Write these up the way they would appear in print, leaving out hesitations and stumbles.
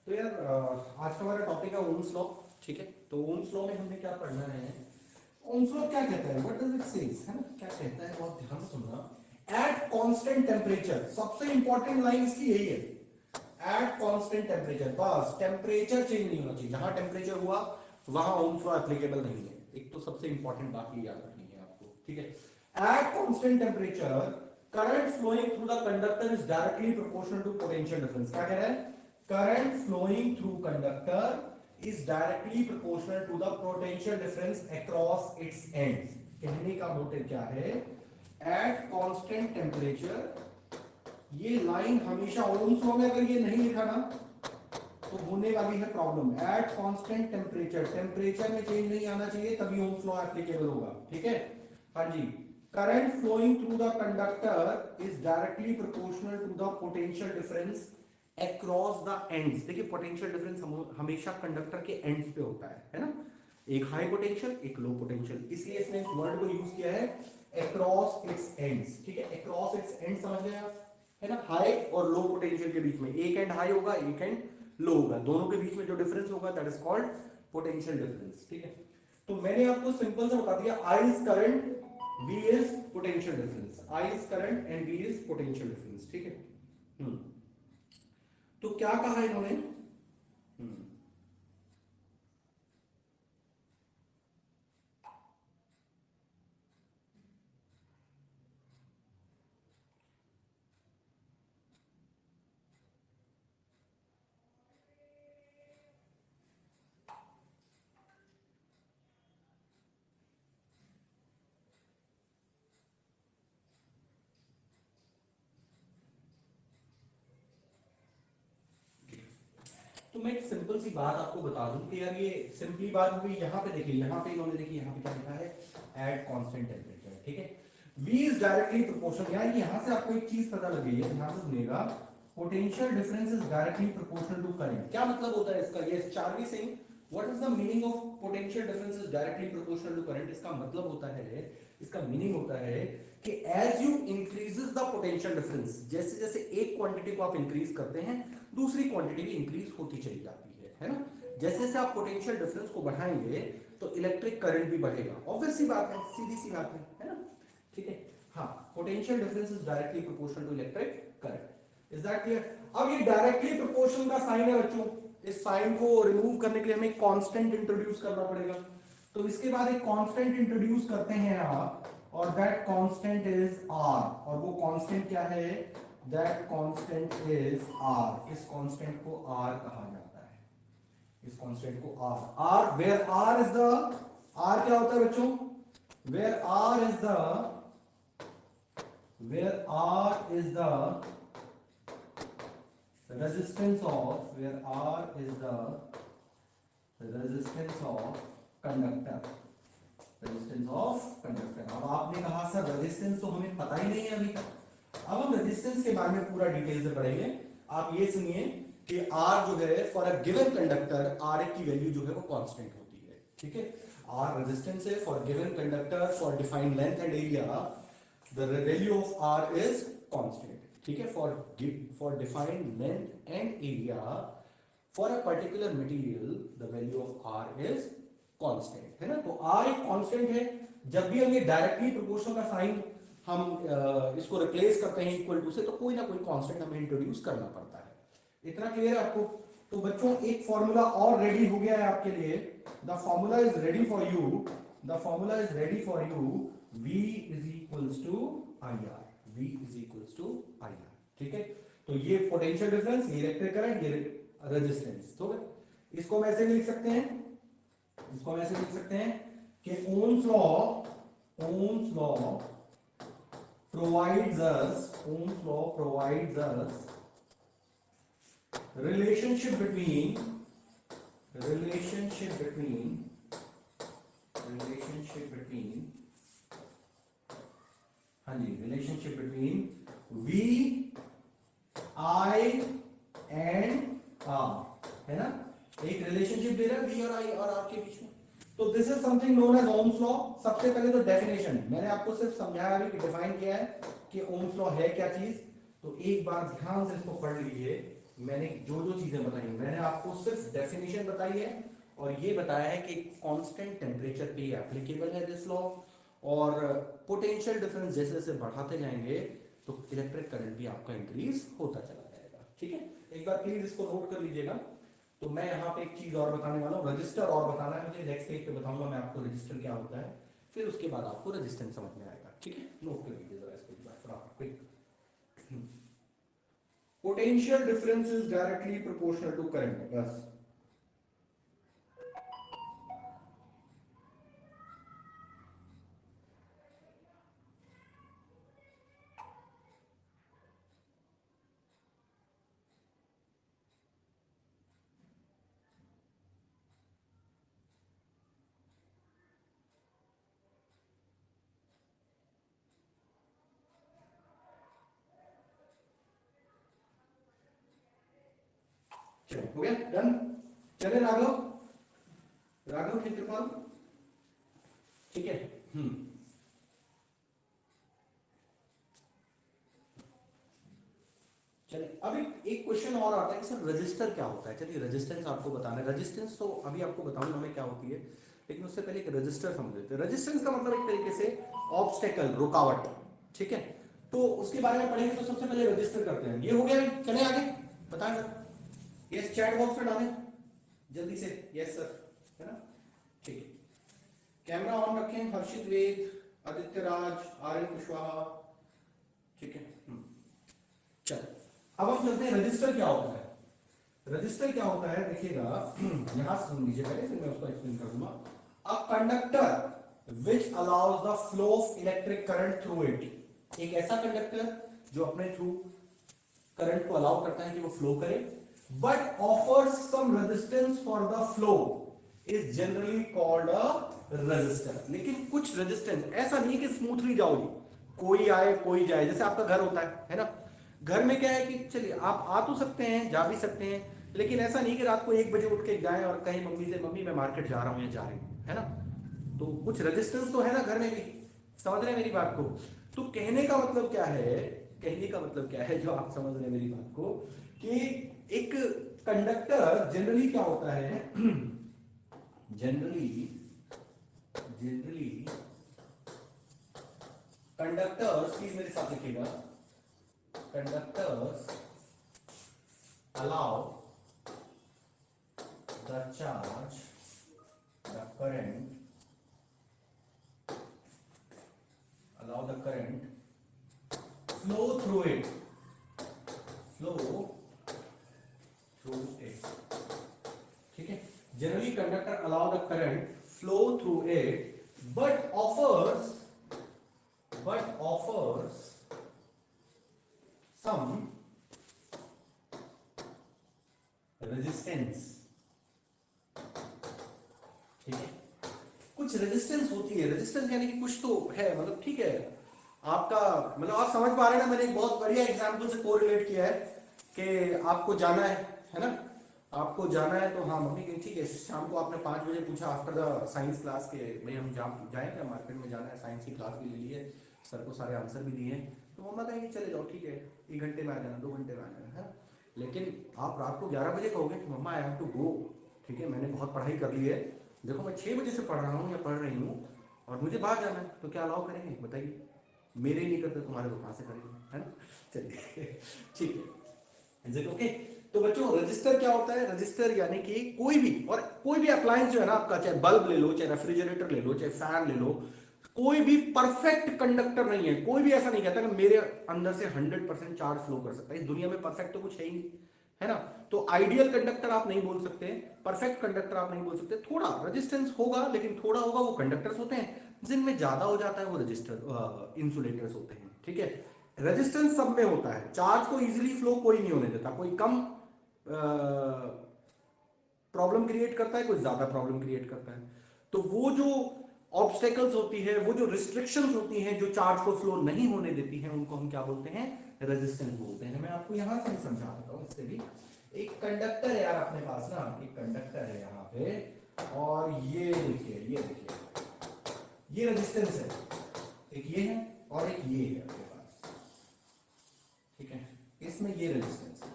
तो यार आज का हमारा टॉपिक है ओम्स लॉ। ठीक है, तो ओम्स लॉ में हमने क्या पढ़ना है। ओम्स लॉ क्या कहता है, व्हाट डज इट सेज, है ना, क्या कहता है, बहुत ध्यान से सुनना। एट कांस्टेंट टेम्परेचर, सबसे इंपॉर्टेंट लाइन इसकी यही है, एट कांस्टेंट टेम्परेचर। बस टेम्परेचर चेंज नहीं होना चाहिए, जहां टेम्परेचर हुआ वहां ओम्स लॉ एप्लीकेबल नहीं है। एक तो सबसे इंपॉर्टेंट बात ये याद रखनी है आपको, ठीक है। At constant temperature current flowing through the conductor is directly proportional to potential difference. क्या कह रहा है, current flowing through conductor is directly proportional to the potential difference across its ends। कहने का मोटिव क्या है, at constant temperature, ये line हमेशा ओम्स लॉ में अगर ये नहीं लिखा ना तो होने वाली है problem. Eight constant temperature, temperature में चेंज नहीं आना चाहिए तभी ओम्स लॉ एप्लीकेबल होगा, ठीक है। हाँ जी, current flowing through the conductor is directly proportional to the potential difference across the ends. देखिए पोटेंशियल डिफरेंस हमेशा कंडक्टर के एंड्स पे होता है ना, एक हाई पोटेंशियल एक लो पोटेंशियल, इसलिए इसने इस वर्ड को यूज किया है अक्रॉस इट्स एंड्स। ठीक है, अक्रॉस इट्स एंड समझ गए आप, है ना। हाई और लो पोटेंशियल के बीच में, एक एंड हाई होगा एक एंड लो होगा, दोनों के बीच में जो डिफरेंस होगा that is called potential difference. ठीक है, तो मैंने आपको सिंपल सा बता दिया, I is current, V is potential difference. I is current and V is potential difference. ठीक है, तो क्या कहा इन्होंने, तो मैं एक सिंपल सी बात आपको बता दूं कि यार ये सिंपली बात होगी। यहाँ पे देखिए, यहाँ पे इन्होंने देखिए यहाँ पे क्या लिखा है, एट कांस्टेंट टेम्परेचर। ठीक है, V इज डायरेक्टली प्रोपोर्शनल, यार यहाँ से आपको एक चीज पता लग गई है, ध्यान से सुनिएगा। Potential difference is directly proportional to current. क्या मतलब होता है इसका, ये Charvi Singh, what is the meaning of potential difference is directly proportional to current. इसका मतलब होता है, इसका मीनिंग होता है कि as you increases the potential difference, जैसे जैसे एक क्वांटिटी को आप इंक्रीज करते हैं दूसरी क्वांटिटी भी इंक्रीज होती चली जाती है ना। जैसे जैसे आप पोटेंशियल डिफरेंस को बढ़ाएंगे तो इलेक्ट्रिक करंट भी बढ़ेगा, ऑब्वियस सी बात है, सीधी सी बात है ना। ठीक है, हाँ, potential difference is directly proportional to electric current. Is that clear. अब ये डायरेक्टली प्रोपोर्शनल का साइन है बच्चों, इस साइन को रिमूव करने के लिए हमें कांस्टेंट इंट्रोड्यूस करना पड़ेगा। तो इसके बाद एक कांस्टेंट इंट्रोड्यूस करते हैं आप, और दैट कांस्टेंट इज आर। और वो कांस्टेंट क्या है, दैट कांस्टेंट इज आर। इस कांस्टेंट को आर कहा जाता है, इस कांस्टेंट को R. R where R is the, R क्या होता है बच्चों, where R is the, where R is the resistance of, where R is the resistance of conductor, resistance of conductor। अब आपने कहा सर रेजिस्टेंस तो हमें पता ही नहीं है अभी तक। अब हम रेजिस्टेंस के बारे में पूरा डिटेल से पढ़ेंगे। आप ये सुनिए कि R जो है for a given conductor, R की वैल्यू जो है वो कांस्टेंट होती है। ठीक है, R रेजिस्टेंस है for given conductor for defined length and area, the value of R is constant. ठीक है, for defined length and area for a particular material the value of R is constant, है ना। तो are एक constant है। जब भी हम ये डायरेक्टली प्रोपोर्शनल का साइन हम इसको रिप्लेस करते हैं इक्वल टू से, तो कोई ना कोई कांस्टेंट हमें इंट्रोड्यूस करना पड़ता है। इतना क्लियर है आपको। तो बच्चों एक फॉर्मूला और रेडी हो गया है आपके लिए, the formula is ready for you, the formula is ready for you, V is equals to I R, V is equals to I R. ठीक है, तो ये पोटेंशियल डिफरेंस, ये इलेक्ट्रिक करंट, ये रेजिस्टेंस। तो इसको हम ऐसे भी लिख सकते हैं, इसको हम ऐसे लिख सकते हैं कि Ohm's law, Ohm's law provides us, Ohm's law provides us relationship between, relationship between, relationship between, हाँ जी, relationship between V, I and R, है ना। एक रिलेशनशिप दे रहा है V और I और R के बीच में। तो this is something known as Ohm's law. सबसे पहले तो डेफिनेशन मैंने आपको सिर्फ समझाया अभी कि डिफाइन किया है कि ओम्स लॉ है क्या चीज। तो एक बार ध्यान से इसको पढ़ लीजिए, मैंने जो जो चीजें बताई मैंने आपको सिर्फ डेफिनेशन बताई है और ये बताया है कि कांस्टेंट टेम्परेचर पे एप्लीकेबल है दिस लॉ। और पोटेंशियल डिफरेंस जैसे जैसे बढ़ाते जाएंगे तो इलेक्ट्रिक करंट भी आपका इंक्रीज होता चला जाएगा। ठीक है, एक बार प्लीज इसको नोट कर लीजिएगा। तो मैं यहाँ पे एक चीज और बताने वाला हूँ, रजिस्टर और बताना है मुझे, नेक्स्ट पेज पे बताऊंगा मैं आपको रजिस्टर क्या होता है, फिर उसके बाद आपको रेजिस्टेंस समझ में आएगा। ठीक है, नोट कर लीजिए जरा इसको एक बार फटाफट quick. Potential difference is directly proportional to current, बस। चलो हो गया, डन। चले राघव, राघव क्षेत्रपाल, ठीक है। चलिए अब एक क्वेश्चन और आता है कि सर रजिस्टर क्या होता है। चलिए रेजिस्टेंस आपको बताना है। रेजिस्टेंस तो अभी आपको बताऊंगा मैं क्या होती है, लेकिन उससे पहले एक रजिस्टर समझ लेते हैं। रेजिस्टेंस का मतलब एक तरीके से ऑब्स्टेकल, रुकावट। ठीक है, तो उसके बारे में पढ़ेंगे। तो सबसे पहले रजिस्टर करते हैं। ये हो गया, चले आगे बताएं सर। यस, चैट बॉक्स में डालें जल्दी से, यस सर, है ना। ठीक है, कैमरा ऑन रखें। हर्षित वेद, आदित्य राज, आर्यन कुशवाहा, ठीक है। चलो अब हम चलते हैं रजिस्टर क्या होता है। रजिस्टर क्या होता है देखिएगा, यहां सुन लीजिए पहले, फिर मैं उसको एक्सप्लेन करूंगा। A conductor which allows the flow of electric current through it. एक ऐसा कंडक्टर जो अपने थ्रू करंट को अलाउ करता है कि वो फ्लो करे, but offers some resistance for the flow, is generally called a resistor. लेकिन कुछ रेजिस्टेंस, ऐसा नहीं कि स्मूथली जाओ, कोई आए कोई जाए, जैसे आपका घर होता है ना। घर में क्या है कि चलिए आप आ तो सकते हैं, जा भी सकते हैं, लेकिन ऐसा नहीं कि रात को 1 बजे उठ के जाएं और कहीं मम्मी से, मम्मी मैं मार्केट जा रहा हूं या जा रही हूं, है ना। तो कुछ रेजिस्टेंस तो है ना घर में भी, समझ रहे हैं मेरी बात को। तो कहने का मतलब क्या है, कहने का मतलब क्या है, जो आप समझ रहे हैं मेरी बात को, कि एक कंडक्टर जनरली क्या होता है, जनरली जनरली कंडक्टर्स, प्लीज मेरे साथ लिखिएगा, conductors allow the charge, the current, allow the current flow through it, flow through it, ठीक है। generally conductor allow the current flow through it but offers some resistance, ठीक है। कुछ resistance होती है, रेजिस्टेंस यानी कि कुछ तो है, मतलब ठीक है आपका, मतलब आप समझ पा रहे हैं ना। मैंने एक बहुत बढ़िया एग्जांपल से कोरिलेट किया है कि आपको जाना है ना, आपको जाना है तो हाँ मम्मी कहीं ठीक है, शाम को आपने 5 बजे पूछा आफ्टर द साइंस क्लास के, भाई हम जाएं क्या, मार्केट में जाना है, साइंस की क्लास भी ले ली है, सर को सारे आंसर भी दिए हैं, तो मम्मा कहेंगे चले जाओ ठीक है, 1 घंटे में आ जाना, 2 घंटे में आ जाना, है ना। लेकिन आप रात को 11 बजे कहोगे कि मम्मा आई हैव टू गो, ठीक है मैंने बहुत पढ़ाई कर ली है, देखो मैं 6 बजे से पढ़ रहा हूँ या पढ़ रही हूँ और मुझे बाहर जाना है, तो क्या अलाउ करेंगे बताइए। मेरे ही नहीं करते, तुम्हारे को कहां से करेंगे, है ना। चलिए ठीक है, इज इट ओके। तो बच्चों रजिस्टर क्या होता है, रजिस्टर यानी कि कोई भी, और कोई भी अप्लायंस जो है ना आपका, चाहे बल्ब ले लो, चाहे रेफ्रिजरेटर ले लो, चाहे फैन ले लो, कोई भी परफेक्ट कंडक्टर नहीं है। कोई भी ऐसा नहीं कहता कि मेरे अंदर से 100% चार्ज फ्लो कर सकता है। इस दुनिया में परफेक्ट तो कुछ है ही नहीं, है ना। तो आइडियल कंडक्टर आप नहीं बोल सकते, परफेक्ट कंडक्टर आप नहीं बोल सकते। थोड़ा रेजिस्टेंस होगा, लेकिन थोड़ा होगा, वो कंडक्टर्स होते हैं। जिनमें ज्यादा हो जाता है वो रजिस्टर इंसुलेटर्स होते हैं, ठीक है। रेजिस्टेंस सब में होता है, चार्ज को इजीली फ्लो कोई नहीं होने देता, कोई कम प्रॉब्लम क्रिएट करता है, कोई ज्यादा प्रॉब्लम क्रिएट करता है। तो वो जो ऑब्स्टेकल्स होती है, वो जो रिस्ट्रिक्शंस होती हैं, जो चार्ज को फ्लो नहीं होने देती हैं, उनको हम क्या बोलते हैं, रेजिस्टेंस बोलते हैं। मैं आपको यहां से समझा देता हूं, इससे भी। एक कंडक्टर है यार अपने पास ना, एक कंडक्टर है यहाँ पे, और ये देखिए ये रेजिस्टेंस है, एक ये है और एक ये है अपने पास, ठीक है। इसमें ये रेजिस्टेंस है,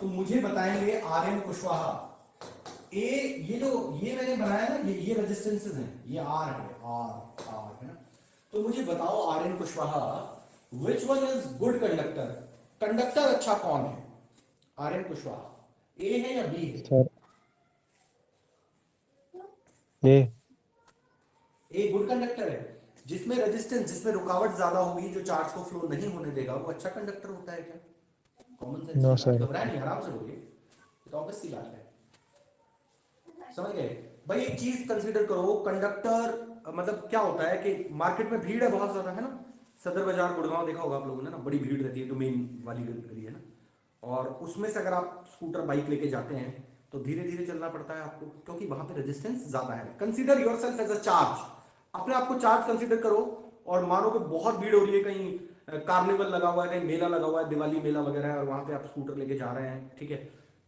तो मुझे बताएंगे आर एन कुशवाहा। ए, ये मैंने बनाया ना, ये रेजिस्टेंसेस हैं, ये आर है, आर है ना। तो मुझे बताओ R N Kushwaha, which one is good conductor? Conductor अच्छा कौन है आर एन कुशवाहा, ए है या बी है? सर ये ए गुड कंडक्टर है, जिसमें रेजिस्टेंस, जिसमें रुकावट ज्यादा होगी, जो चार्ज को फ्लो नहीं होने देगा, वो अच्छा कंडक्टर होता है क्या? कॉमन सेंस नो की बात है, सर। घबराए नहीं, आराम से बोलिए, तो ऑब्वियस सी बात है। समझ गए भाई? एक चीज कंसीडर करो, कंडक्टर मतलब क्या होता है कि मार्केट में भीड़ है बहुत ज्यादा, है ना। सदर बाजार गुड़गांव देखा होगा आप लोगों ने ना, बड़ी भीड़ रहती है, जो मेन वाली गली है ना, और उसमें से अगर आप स्कूटर बाइक लेके जाते हैं तो धीरे धीरे चलना पड़ता है आपको, क्योंकि वहां पे रेजिस्टेंस ज्यादा है। Consider yourself as a charge, अपने आप को चार्ज कंसीडर करो, और मानो कि बहुत भीड़ हो रही है, कहीं कार्निवल लगा हुआ है, कहीं मेला लगा हुआ है, दिवाली मेला वगैरह है, और वहां पे आप स्कूटर लेके जा रहे हैं, ठीक है।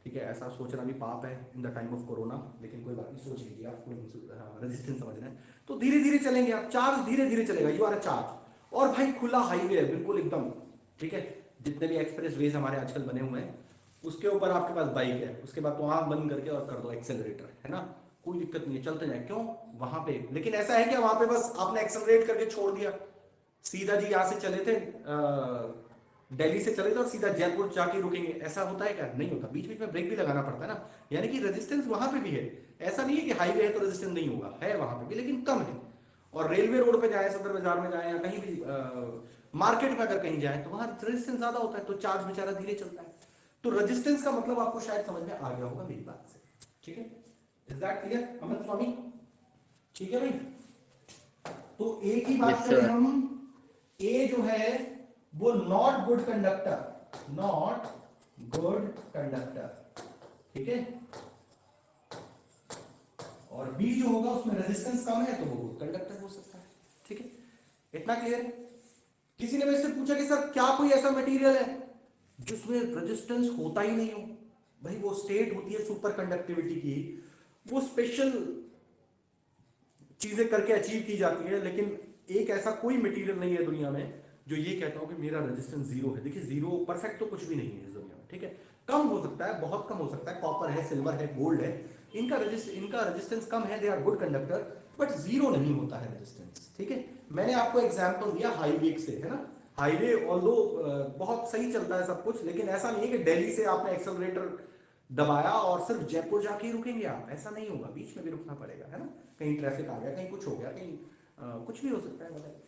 ठीक है, ऐसा सोचना भी पाप है in the time of corona, लेकिन कोई बात नहीं, सोच लीजिए, आपको रेजिस्टेंस समझना है। तो धीरे धीरे चलेंगे आप, चार्ज धीरे धीरे चलेगा, यू आर अ चार्ज। और भाई खुला हाईवे है बिल्कुल एकदम, ठीक है। जितने भी एक्सप्रेस वेज हमारे आजकल बने हुए हैं, उसके ऊपर आपके पास बाइक है, उसके बाद तो आंख बंद करके और कर दो एक्सेलरेटर, है ना, कोई दिक्कत नहीं है, चलते जाए। क्यों? वहां पे लेकिन ऐसा है कि वहां पे बस आपने एक्सेलरेट करके छोड़ दिया, सीधा जी यहाँ से चले थे, दिल्ली से चले थे और सीधा जयपुर जाके रुकेंगे, ऐसा होता है क्या? नहीं होता, बीच बीच में ब्रेक भी लगाना पड़ता है ना। यानी कि रेजिस्टेंस वहां पे भी है, ऐसा नहीं है कि हाईवे है तो रेजिस्टेंस नहीं होगा, है वहां पे भी, लेकिन कम है। और रेलवे रोड पे जाए, सदर बाजार में जाए, या कहीं भी मार्केट में अगर कहीं जाए, तो वहां रेजिस्टेंस ज्यादा होता है, तो चार्ज बेचारा धीरे चलता है। तो रेजिस्टेंस का मतलब आपको शायद समझ में आ गया होगा मेरी बात से, ठीक है? इज दैट क्लियर अमित स्वामी? ठीक है भाई, तो ए की बात यस करें सर। हम, ए जो है वो not good conductor, not good conductor, ठीक है। और बी जो होगा उसमें रेजिस्टेंस कम है, तो वो गुड कंडक्टर हो सकता है, ठीक है। इतना क्लियर? किसी ने मेरे से पूछा कि सर क्या कोई ऐसा मटेरियल है जिसमें रेजिस्टेंस होता ही नहीं हो? भाई वो स्टेट होती है सुपर कंडक्टिविटी की, वो स्पेशल चीजें करके अचीव की जाती है, लेकिन एक ऐसा कोई मटेरियल नहीं है दुनिया में जो ये कहता हो कि मेरा रेजिस्टेंस जीरो है। देखिए जीरो परफेक्ट तो कुछ भी नहीं है इस दुनिया में, ठीक है। कम हो सकता है, बहुत कम हो सकता है, कॉपर है, सिल्वर है, गोल्ड है, इनका रेजिस्टेंस कम है, they are good conductor, but zero नहीं होता है रेजिस्टेंस, ठीक है। मैंने आपको एग्जांपल दिया हाईवे से, है ना। हाईवे ऑल्दो बहुत सही चलता है सब कुछ, लेकिन ऐसा नहीं है कि दिल्ली से आपने एक्सेलरेटर दबाया और सिर्फ जयपुर जाके ही रुकेंगे आप, ऐसा नहीं होगा, बीच में भी रुकना पड़ेगा, है ना। कहीं ट्रैफिक आ गया, कहीं कुछ हो गया, कहीं कुछ भी हो सकता है, मतलब।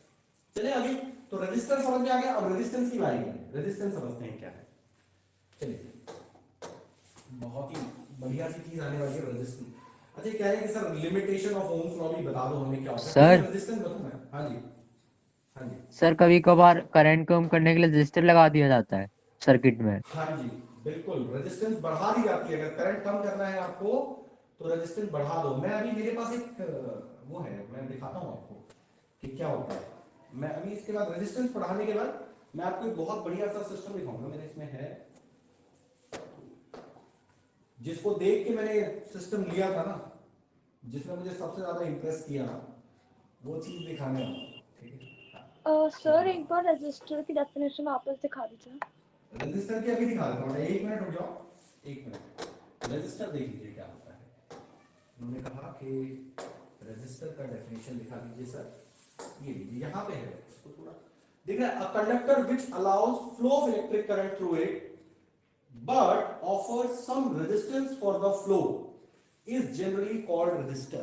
चले आगे, तो रेजिस्टेंस समझ में आ गया, अब रेजिस्टेंस की बारी है, रेजिस्टेंस समझते हैं क्या है। चलिए, बहुत ही बढ़िया सी चीज आने वाली है, रेजिस्टेंस। अच्छा, कह रहे हैं कि sir limitation of Ohm's law भी बता दो हमें, क्या होता है? पहले सर रेजिस्टेंस बताऊं मैं? हाँ जी, हाँ जी, सर कभी कभार करंट कम करने के लिए रजिस्टर लगा दिया जाता है सर्किट में। हाँ जी, बिल्कुल, रेजिस्टेंस बढ़ा दी जाती है, अगर करंट कम करना है आपको तो रेजिस्टेंस बढ़ा दो। मैं अभी, मेरे पास एक वो है, मैं दिखाता हूँ आपको कि क्या होता है। मैं अभी इसके बाद रेजिस्टेंस बढ़ाने के बाद मैं आपको एक बहुत बढ़िया सा सिस्टम दिखाऊंगा, मेरे इसमें है, जिसको देख के मैंने सिस्टम लिया था ना, जिसने मुझे सबसे ज्यादा इंप्रेस किया ना, वो चीज दिखाने वाला हूं, ठीक है। सर एक बार रजिस्टर की डेफिनेशन वापस दिखा दीजिए। रजिस्टर की अभी दिखा देता हूं, एक मिनट रुक जाओ, एक मिनट। रजिस्टर देख लीजिए क्या होता है। उन्होंने कहा कि रजिस्टर का डेफिनेशन दिखा दीजिए सर, ये लीजिए यहाँ पे है, इसको थोड़ा देख रहे हैं, a conductor which allows flow of electric current through it but offers some resistance for the flow is generally called resistor,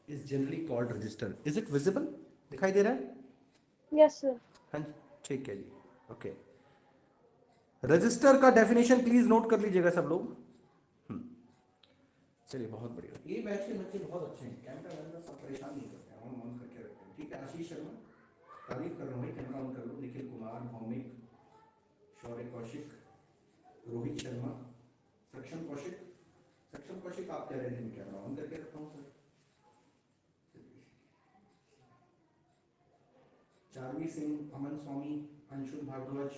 is generally called resistor। is it visible? दिखाई दे रहा है? Yes sir. हाँ जी, ठीक है जी, ओके। रजिस्टर का definition please note कर लीजिएगा सब लोग। चलिए, बहुत बढ़िया, ये बैच के बच्चे बहुत अच्छे हैं, कैमरा वैमरा सब परेशान नहीं करते हैं, ऑन करके रखते हैं, ठीक है। आशीष शर्मा, तारीफ कर रहा हूँ, कैमरा ऑन कर लो। निखिल कुमार, भौमिक, शौर्य कौशिक, रोहित शर्मा, सक्षम कौशिक, सक्षम कौशिक आप कह रहे थे मैं कैमरा ऑन करके रखता हूँ सर। चारवी सिंह, अमन स्वामी, अंशुल भारद्वाज,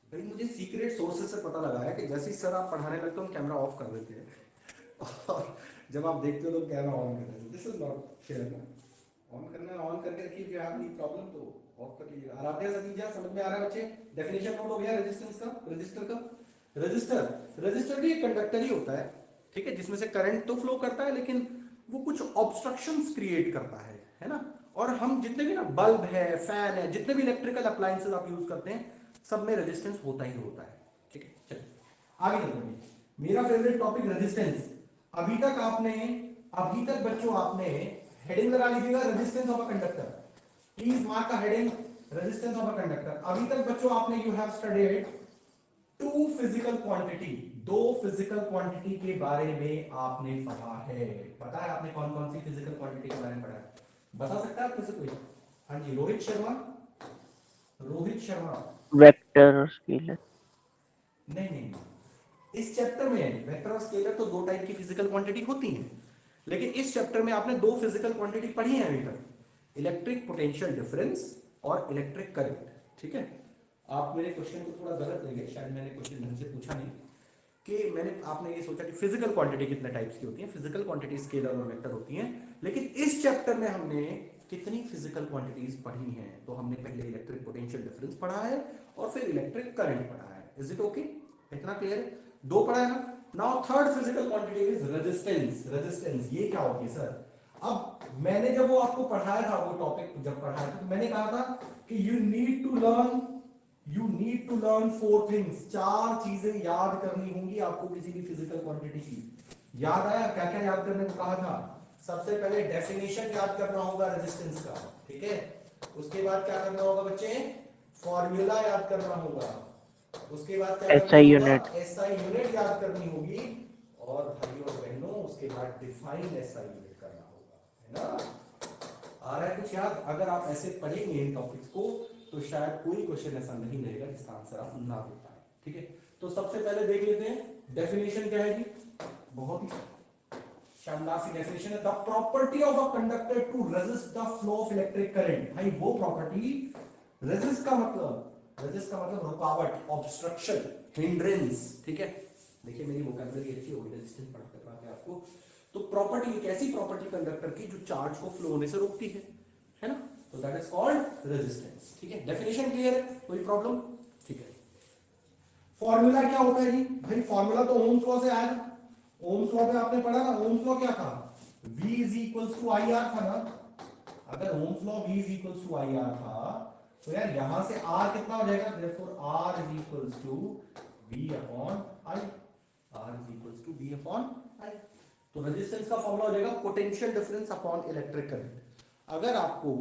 भाई मुझे सीक्रेट सोर्सेज से पता लगा है कि जैसे ही सर आप पढ़ाने लगते हो हम कैमरा ऑफ कर देते हैं और जब आप देखते हो तो कैमरा ऑन कर देते हैं। दिस इज नॉट फेयर ना, ऑन करना है, ऑन करके रखिए, फिर आपकी प्रॉब्लम तो ऑफ कर लीजिएगा। आराध्या सतीजा समझ में आ रहा है बच्चे? डेफिनेशन नोट हो गया रेजिस्टेंस का, रजिस्टर का। रजिस्टर भी एक कंडक्टर ही होता है, ठीक है, जिसमें से करंट तो फ्लो करता है लेकिन वो कुछ ऑब्स्ट्रक्शंस क्रिएट करता है ना। और हम जितने भी ना बल्ब है, फैन है, जितने भी इलेक्ट्रिकल अप्लायंसेस आप यूज करते हैं, सब में रेजिस्टेंस होता ही होता है, ठीक है। चलिए आगे चलते हैं। मेरा फेवरेट टॉपिक रेजिस्टेंस। अभी तक आपने, अभी तक बच्चों आपने हेडिंग लगा लीजिएगा, resistance of a conductor. Please mark a heading, resistance of a conductor. अभी तक बच्चों आपने, you have studied two physical quantity, दो फिजिकल क्वांटिटी के बारे में आपने पढ़ा है। पता है आपने कौन कौन सी फिजिकल क्वांटिटी के बारे में पढ़ा है? बता सकता है आप में से कोई? हाँ जी, रोहित शर्मा। रोहित शर्मा। वेक्टर और स्केलर। नहीं नहीं नहीं, इस चैप्टर में वेक्टर और स्केलर तो दो टाइप की फिजिकल क्वांटिटी होती हैं, लेकिन इस चैप्टर में आपने दो फिजिकल क्वांटिटी पढ़ी है अभी तक, इलेक्ट्रिक पोटेंशियल डिफरेंस और इलेक्ट्रिक करंट, ठीक है। आप मेरे क्वेश्चन को थोड़ा गलत ले गए, शायद मैंने क्वेश्चन ढंग से पूछा नहीं, कि मैंने, आपने ये सोचा कि फिजिकल क्वांटिटी कितने टाइप्स की होती है। फिजिकल क्वांटिटी स्केलर और वेक्टर होती हैं, लेकिन इस चैप्टर में हमने कितनी फिजिकल क्वांटिटीज पढ़ी हैं? तो हमने पहले इलेक्ट्रिक पोटेंशियल डिफरेंस पढ़ा है और फिर इलेक्ट्रिक करंट पढ़ा है। Is it okay? इतना क्लियर है? दो पढ़ा है ना। Now third physical quantity is resistance. Resistance ये क्या होती है सर? अब मैंने जब वो आपको पढ़ाया था, वो टॉपिक जब पढ़ाया था, तो मैंने कहा था कि you need to learn four things. चार चीजें याद करनी होंगी आपको किसी भी फिजिकल क्वांटिटी की। याद आया क्या क्या याद करने को कहा था? सबसे पहले डेफिनेशन याद करना होगा रेजिस्टेंस का, ठीक है। उसके बाद क्या करना होगा बच्चे? फॉर्मूला याद करना होगा। उसके बाद क्या करना एसआई होगा? यूनिट। एसआई यूनिट याद करनी होगी। और भाइयों और बहनों, उसके बाद डिफाइन एसआई यूनिट करना होगा, है ना। आ रहा है कुछ याद? अगर आप ऐसे पढ़ेंगे इन टॉपिक्स को तो शायद कोई क्वेश्चन ऐसा नहीं रहेगा जिसका आंसर आप ना दे पाए, ठीक है। तो सबसे पहले देख लेते हैं डेफिनेशन क्या है जी। बहुत ही शानदार सी डेफिनेशन है, the property of a conductor to resist the flow of electric current. भाई वो प्रॉपर्टी, रेजिस्ट का मतलब, रेजिस्ट का मतलब रुकावट, ऑब्स्ट्रक्शन, हिंड्रेंस, ठीक है। देखिए मेरी वोकैबुलरी अच्छी होगी, रेजिस्टेंस पढ़ते पढ़ाते आपको। तो प्रॉपर्टी, एक ऐसी प्रॉपर्टी कंडक्टर की जो चार्ज को फ्लो होने से रोकती है ना। तो दैट इज कॉल्ड रेजिस्टेंस, ठीक है। डेफिनेशन क्लियर है? कोई प्रॉब्लम? ठीक है। फॉर्मूला क्या होता है जी? भाई फॉर्मूला तो ओम्स लॉ से आया था। ओम्स लॉ पे आपने पढ़ा ना, ओम्स लॉ क्या था? V is equals to I R था ना। अगर Ohm's law V is equals to I R था, तो यार यहां से R कितना हो जाएगा? Therefore R is equals to V upon I। R is equals to V upon I। तो रेजिस्टेंस का फॉर्मूला हो जाएगा potential difference upon electric current. अगर आपको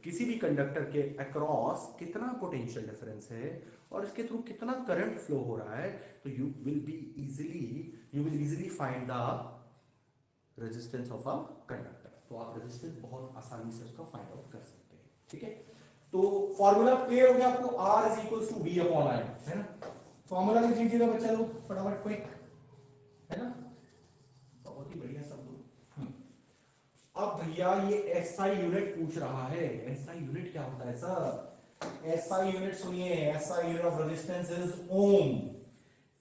किसी भी कंडक्टर के अक्रॉस कितना पोटेंशियल डिफरेंस है और इसके थ्रू कितना करंट फ्लो हो रहा है, तो you will easily find the resistance of a conductor. तो आप रेजिस्टेंस बहुत आसानी से उसका फाइंड आउट कर सकते हैं, ठीक है। तो फॉर्मूला क्लियर हो गया आपको? R is equals to V upon I, है ना। फॉर्मूला लिख लीजिएगा बच्चा लोग फटाफट, क्विक, है ना। बहुत ही बढ़िया सब लोग। अब भैया ये एसआई यूनिट पूछ रहा है। एसआई यूनिट क्या होता है सर? एसआई यूनिट सुनिए, SI unit of resistance is ohm.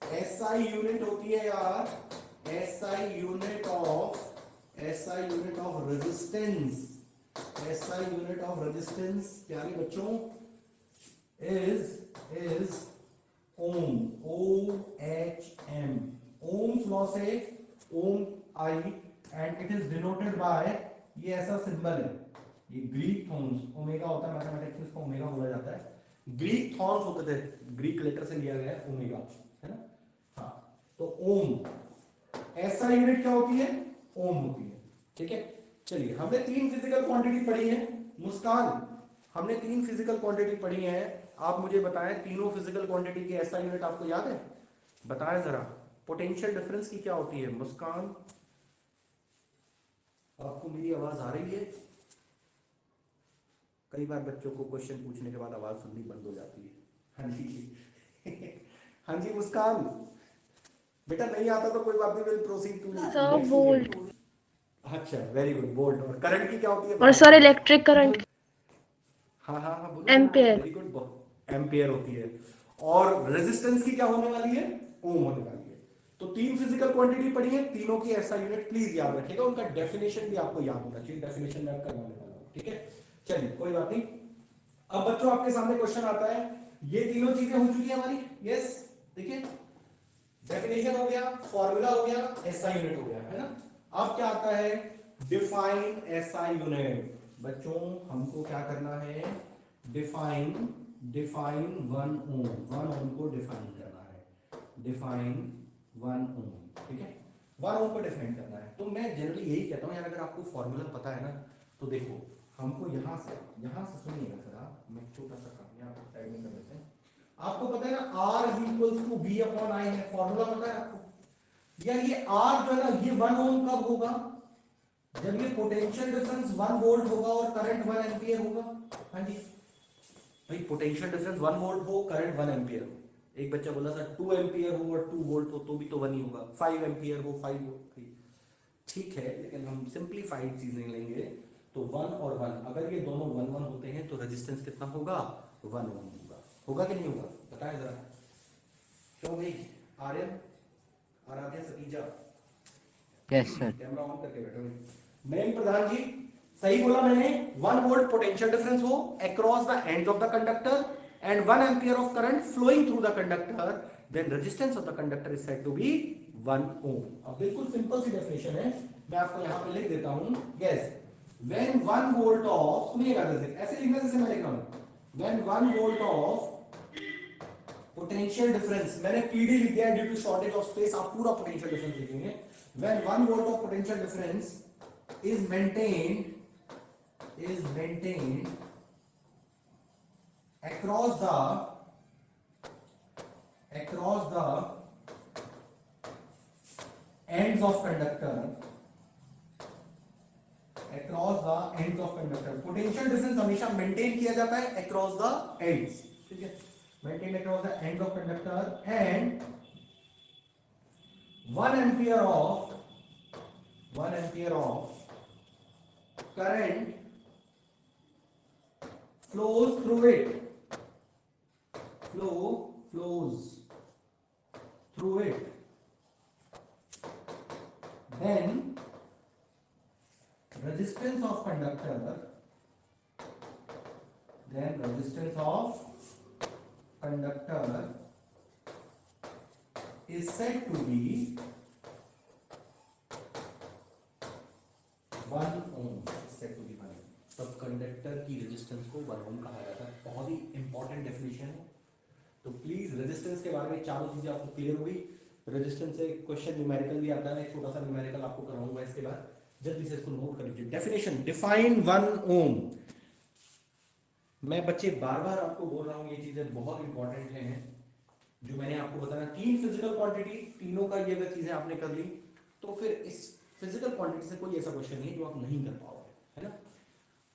SI unit होती है यार, SI unit of resistance, SI unit of resistance प्यारे बच्चों is ohm, OHM। Ohm's law से ohm I, and it is denoted by, ये ऐसा symbol है, ये ग्रीक थॉर्न्स, ओमेगा होता है मैथमेटिक्स में, इसको ओमेगा बोला जाता है। ग्रीक थॉर्न्स होते थे, ग्रीक लेटर से लिया गया है ओमेगा, है ना। हाँ, तो ओम, ऐसा यूनिट क्या होती है? ओम होती है, ठीक है। चलिए हमने तीन फिजिकल क्वांटिटी पढ़ी है। मुस्कान, हमने तीन फिजिकल क्वांटिटी पढ़ी है, आप मुझे बताएं तीनों फिजिकल क्वांटिटी की ऐसा यूनिट आपको याद है? बताएं जरा। पोटेंशियल डिफरेंस की क्या होती है मुस्कान? आपको मेरी आवाज आ रही है? कई बार बच्चों को क्वेश्चन पूछने के बाद आवाज सुननी बंद हो जाती है। हाँ जी हाँ जी मुस्कान, बेटा नहीं आता तो कोई बात नहीं, will proceed to sir next volt. Unit. अच्छा वेरी गुड, बोल्ट। और करंट की क्या होती है और बताओ? सर इलेक्ट्रिक करंट हाँ हाँ हाँ, बोलो बोलो, एम्पियर। वेरी गुड, एम्पियर होती है। और रेजिस्टेंस की क्या होने वाली है? ओम होने वाली है। तो तीन फिजिकल क्वांटिटी पढ़ी है, तीनों की ऐसा यूनिट प्लीज याद रखिएगा, उनका डेफिनेशन भी आपको याद होना चाहिए। डेफिनेशन मैं करवाने वाला हूं, ठीक है, चलिए कोई बात नहीं। अब बच्चों आपके सामने क्वेश्चन आता है, ये तीनों चीजें हो चुकी है हमारी, यस। देखिए डेफिनेशन हो गया, फॉर्मूला हो गया, एसआई यूनिट हो गया, है ना। अब क्या आता है, डिफाइन एसआई यूनिट। बच्चों हमको क्या करना है, डिफाइन डिफाइन 1 ओम को डिफाइन करना है, डिफाइन 1 ओम, ठीक है, 1 ओम को डिफाइन करना है। तो मैं जनरली यही कहता हूं यार, अगर आपको फॉर्मूला पता है ना, तो देखो हमको यहां से सुनिएगा जरा, मैं छोटा सा काम यहाँ पे साइड में कर देते हैं। आपको पता है ना R is equal to V upon I है, फॉर्मूला पता है आपको। यार ये R जो है ना, ये 1 ओम कब होगा, जब ये पोटेंशियल डिफरेंस 1 वोल्ट होगा और करंट 1 एम्पियर होगा। हाँ जी भाई, पोटेंशियल डिफरेंस 1 वोल्ट हो, करंट 1 एम्पियर हो। एक बच्चा बोला था 2 एम्पियर हो और 2 वोल्ट हो तो भी तो 1 ही होगा, 5 एम्पियर हो 5 वोल्ट, ठीक है, लेकिन हम सिंपलीफाइड चीजें लेंगे। तो 1 और 1, अगर ये दोनों 1 1 होते हैं तो रेजिस्टेंस कितना होगा, 1 ओम होगा। होगा कि नहीं होगा, बताएं जरा। क्यों भाई, Aryan, Aradhya, Satija, yes sir. Camera on करके बैठो भाई। मैं प्रधान जी, सही बोला मैंने। 1 वोल्ट पोटेंशियल डिफरेंस हो across the end of the conductor and 1 ampere of current flowing through the conductor, then resistance of the conductor is said to be 1 ohm. अब बिल्कुल सिंपल सी डेफिनेशन है, मैं आपको यहां पे लिख देता हूं। यस, व्हेन 1 वोल्ट ऑफ, सुनिएगा जैसे ऐसे लिखना जैसे मैं लिख रहा हूं, when 1 volt of potential difference, मैंने पीडी लिख दिया due to shortage of space, आप पूरा पोटेंशियल डिफरेंस लिखेंगे। When 1 volt of potential difference is maintained across the ends of conductor, potential difference हमेशा मेंटेन किया जाता है अक्रॉस द एंड्स, ठीक है, maintain across the end of conductor and 1 ampere of current flows through it, flows through it, then resistance of conductor is said to be 1 ohm, said to be 1 ohm. तब conductor की resistance को 1 ओम कहा जाता है। बहुत ही important definition है, तो please resistance के बारे में चारों चीजें आपको क्लियर हो गई। रेजिस्टेंस से क्वेश्चन न्यूमेरिकल भी आता है, एक छोटा सा न्यूमेरिकल आपको कराऊंगा इसके बाद, जल्दी से इसको नोट कर लीजिए। डेफिनेशन, डिफाइन 1 ओम। मैं बच्चे बार बार आपको बोल रहा हूँ, ये चीजें बहुत इंपॉर्टेंट हैं जो मैंने आपको बताया। 3 फिजिकल क्वांटिटी, तीनों का ये अगर चीजें आपने कर ली तो फिर इस फिजिकल क्वांटिटी से कोई ऐसा क्वेश्चन नहीं है जो आप नहीं कर पाओगे, है ना।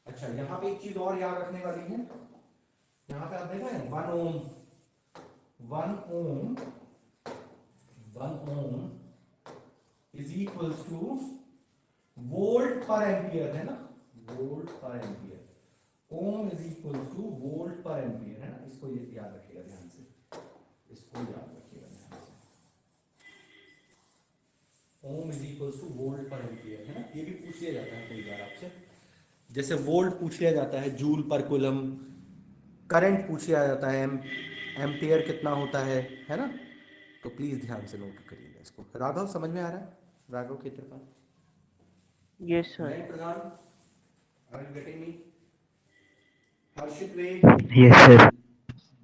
अच्छा, यहाँ पे एक चीज और याद रखने वाली है, यहाँ पे आप देखो 1 ohm, 1 ohm is equal to volt per ampere, है ना, volt per ampere. Ohm is equal to volt per ampere, है ना, इसको ये याद रखिएगा ध्यान से, इसको याद रखिएगा ध्यान से। ओम is equal to volt per ampere, है ना। ये भी पूछ लिया जाता है कई बार आपसे, जैसे वोल्ट पूछ लिया जाता है, जूल पर कूलम, करंट पूछ लिया जाता है, एम्पियर कितना होता है ना। तो प्लीज ध्यान से नोट करिएगा इसको। राघव समझ में आ रहा है, राघव के पास? Yes sir. मैं Pradhan, are you getting me? Harshit Ved, yes sir.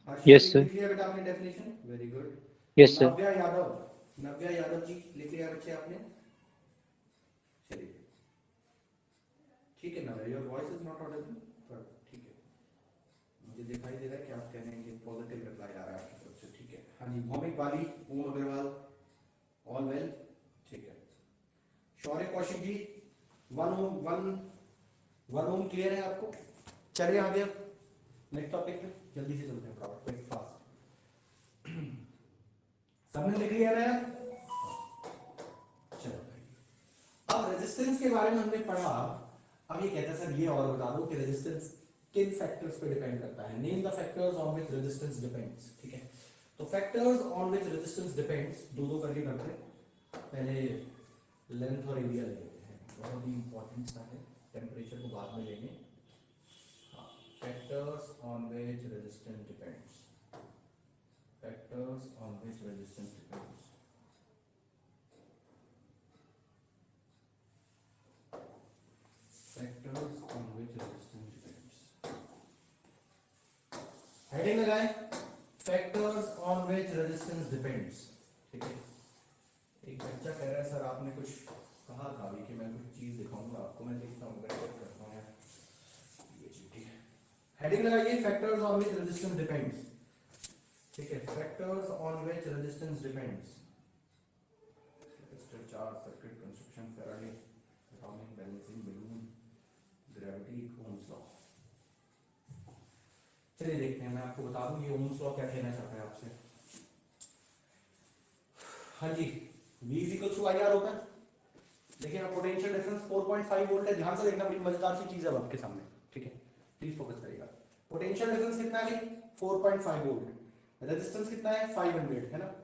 Harshit yes Ved sir. लिख लिया बेटा आपने definition, very good. Yes sir. Navya Yadav, Navya Yadav ji लिख लिया बच्चे आपने, चलिए ठीक है। Navya, your voice is not audible, पर ठीक है, मुझे दिखाई दे रहा है कि आप कह रहे हैं कि पॉजिटिव रिप्लाई आ रहा है आपकी तरफ से, ठीक है। हाँ जी, भौमिक बाली, ओम अग्रवाल, ऑल वेल, ठीक है। शौर्य कौशिक जी, 1 ओम क्लियर है आपको? चलिए आगे नेक्स्ट टॉपिक पे जल्दी से चलते हैं, क्विक फास्ट। सबने लिख लिया है? चलो भाई, अब रेजिस्टेंस के बारे में हमने पढ़ा। अब ये कहता है सर ये और बता दो कि रेजिस्टेंस किन फैक्टर्स पे डिपेंड करता है। Name the factors on which resistance depends, ठीक है। तो factors on which resistance depends, दो करके करते हैं। पहले लेंथ और एरिया ले लेते हैं, बहुत ही इंपॉर्टेंट सा है, टेम्परेचर को बाद में लेंगे। factors on which resistance depends. Factors on which resistance depends. Factors on which resistance depends. Heading लगाए, factors on which resistance depends. ठीक है, एक बच्चा कह रहा है सर आपने कुछ कहा था अभी कि मैं कुछ चीज दिखाऊंगा आपको, मैं देखता हूँ करता हूँ यार ये चिट्ठी। हेडिंग लगाइए, factors on which resistance depends. ठीक है, factors on which resistance depends. Capacitor, charge, circuit, construction, Faraday, atomic balancing, balloon, gravity, Ohm's law. चलिए देखते हैं, मैं आपको बता दूं ये ओम्स लॉ क्या कहना चाहता है आपसे। हाँ जी, V इक्वल टू IR होता है। देखिए ना, पोटेंशियल डिफरेंस 4.5 वोल्ट है। ध्यान से देखना, बड़ी मजेदार सी चीज है आपके सामने। ठीक है, प्लीज फोकस करिएगा। पोटेंशियल डिफरेंस कितना है? 4.5 वोल्ट। रेजिस्टेंस कितना है? 500 है ना।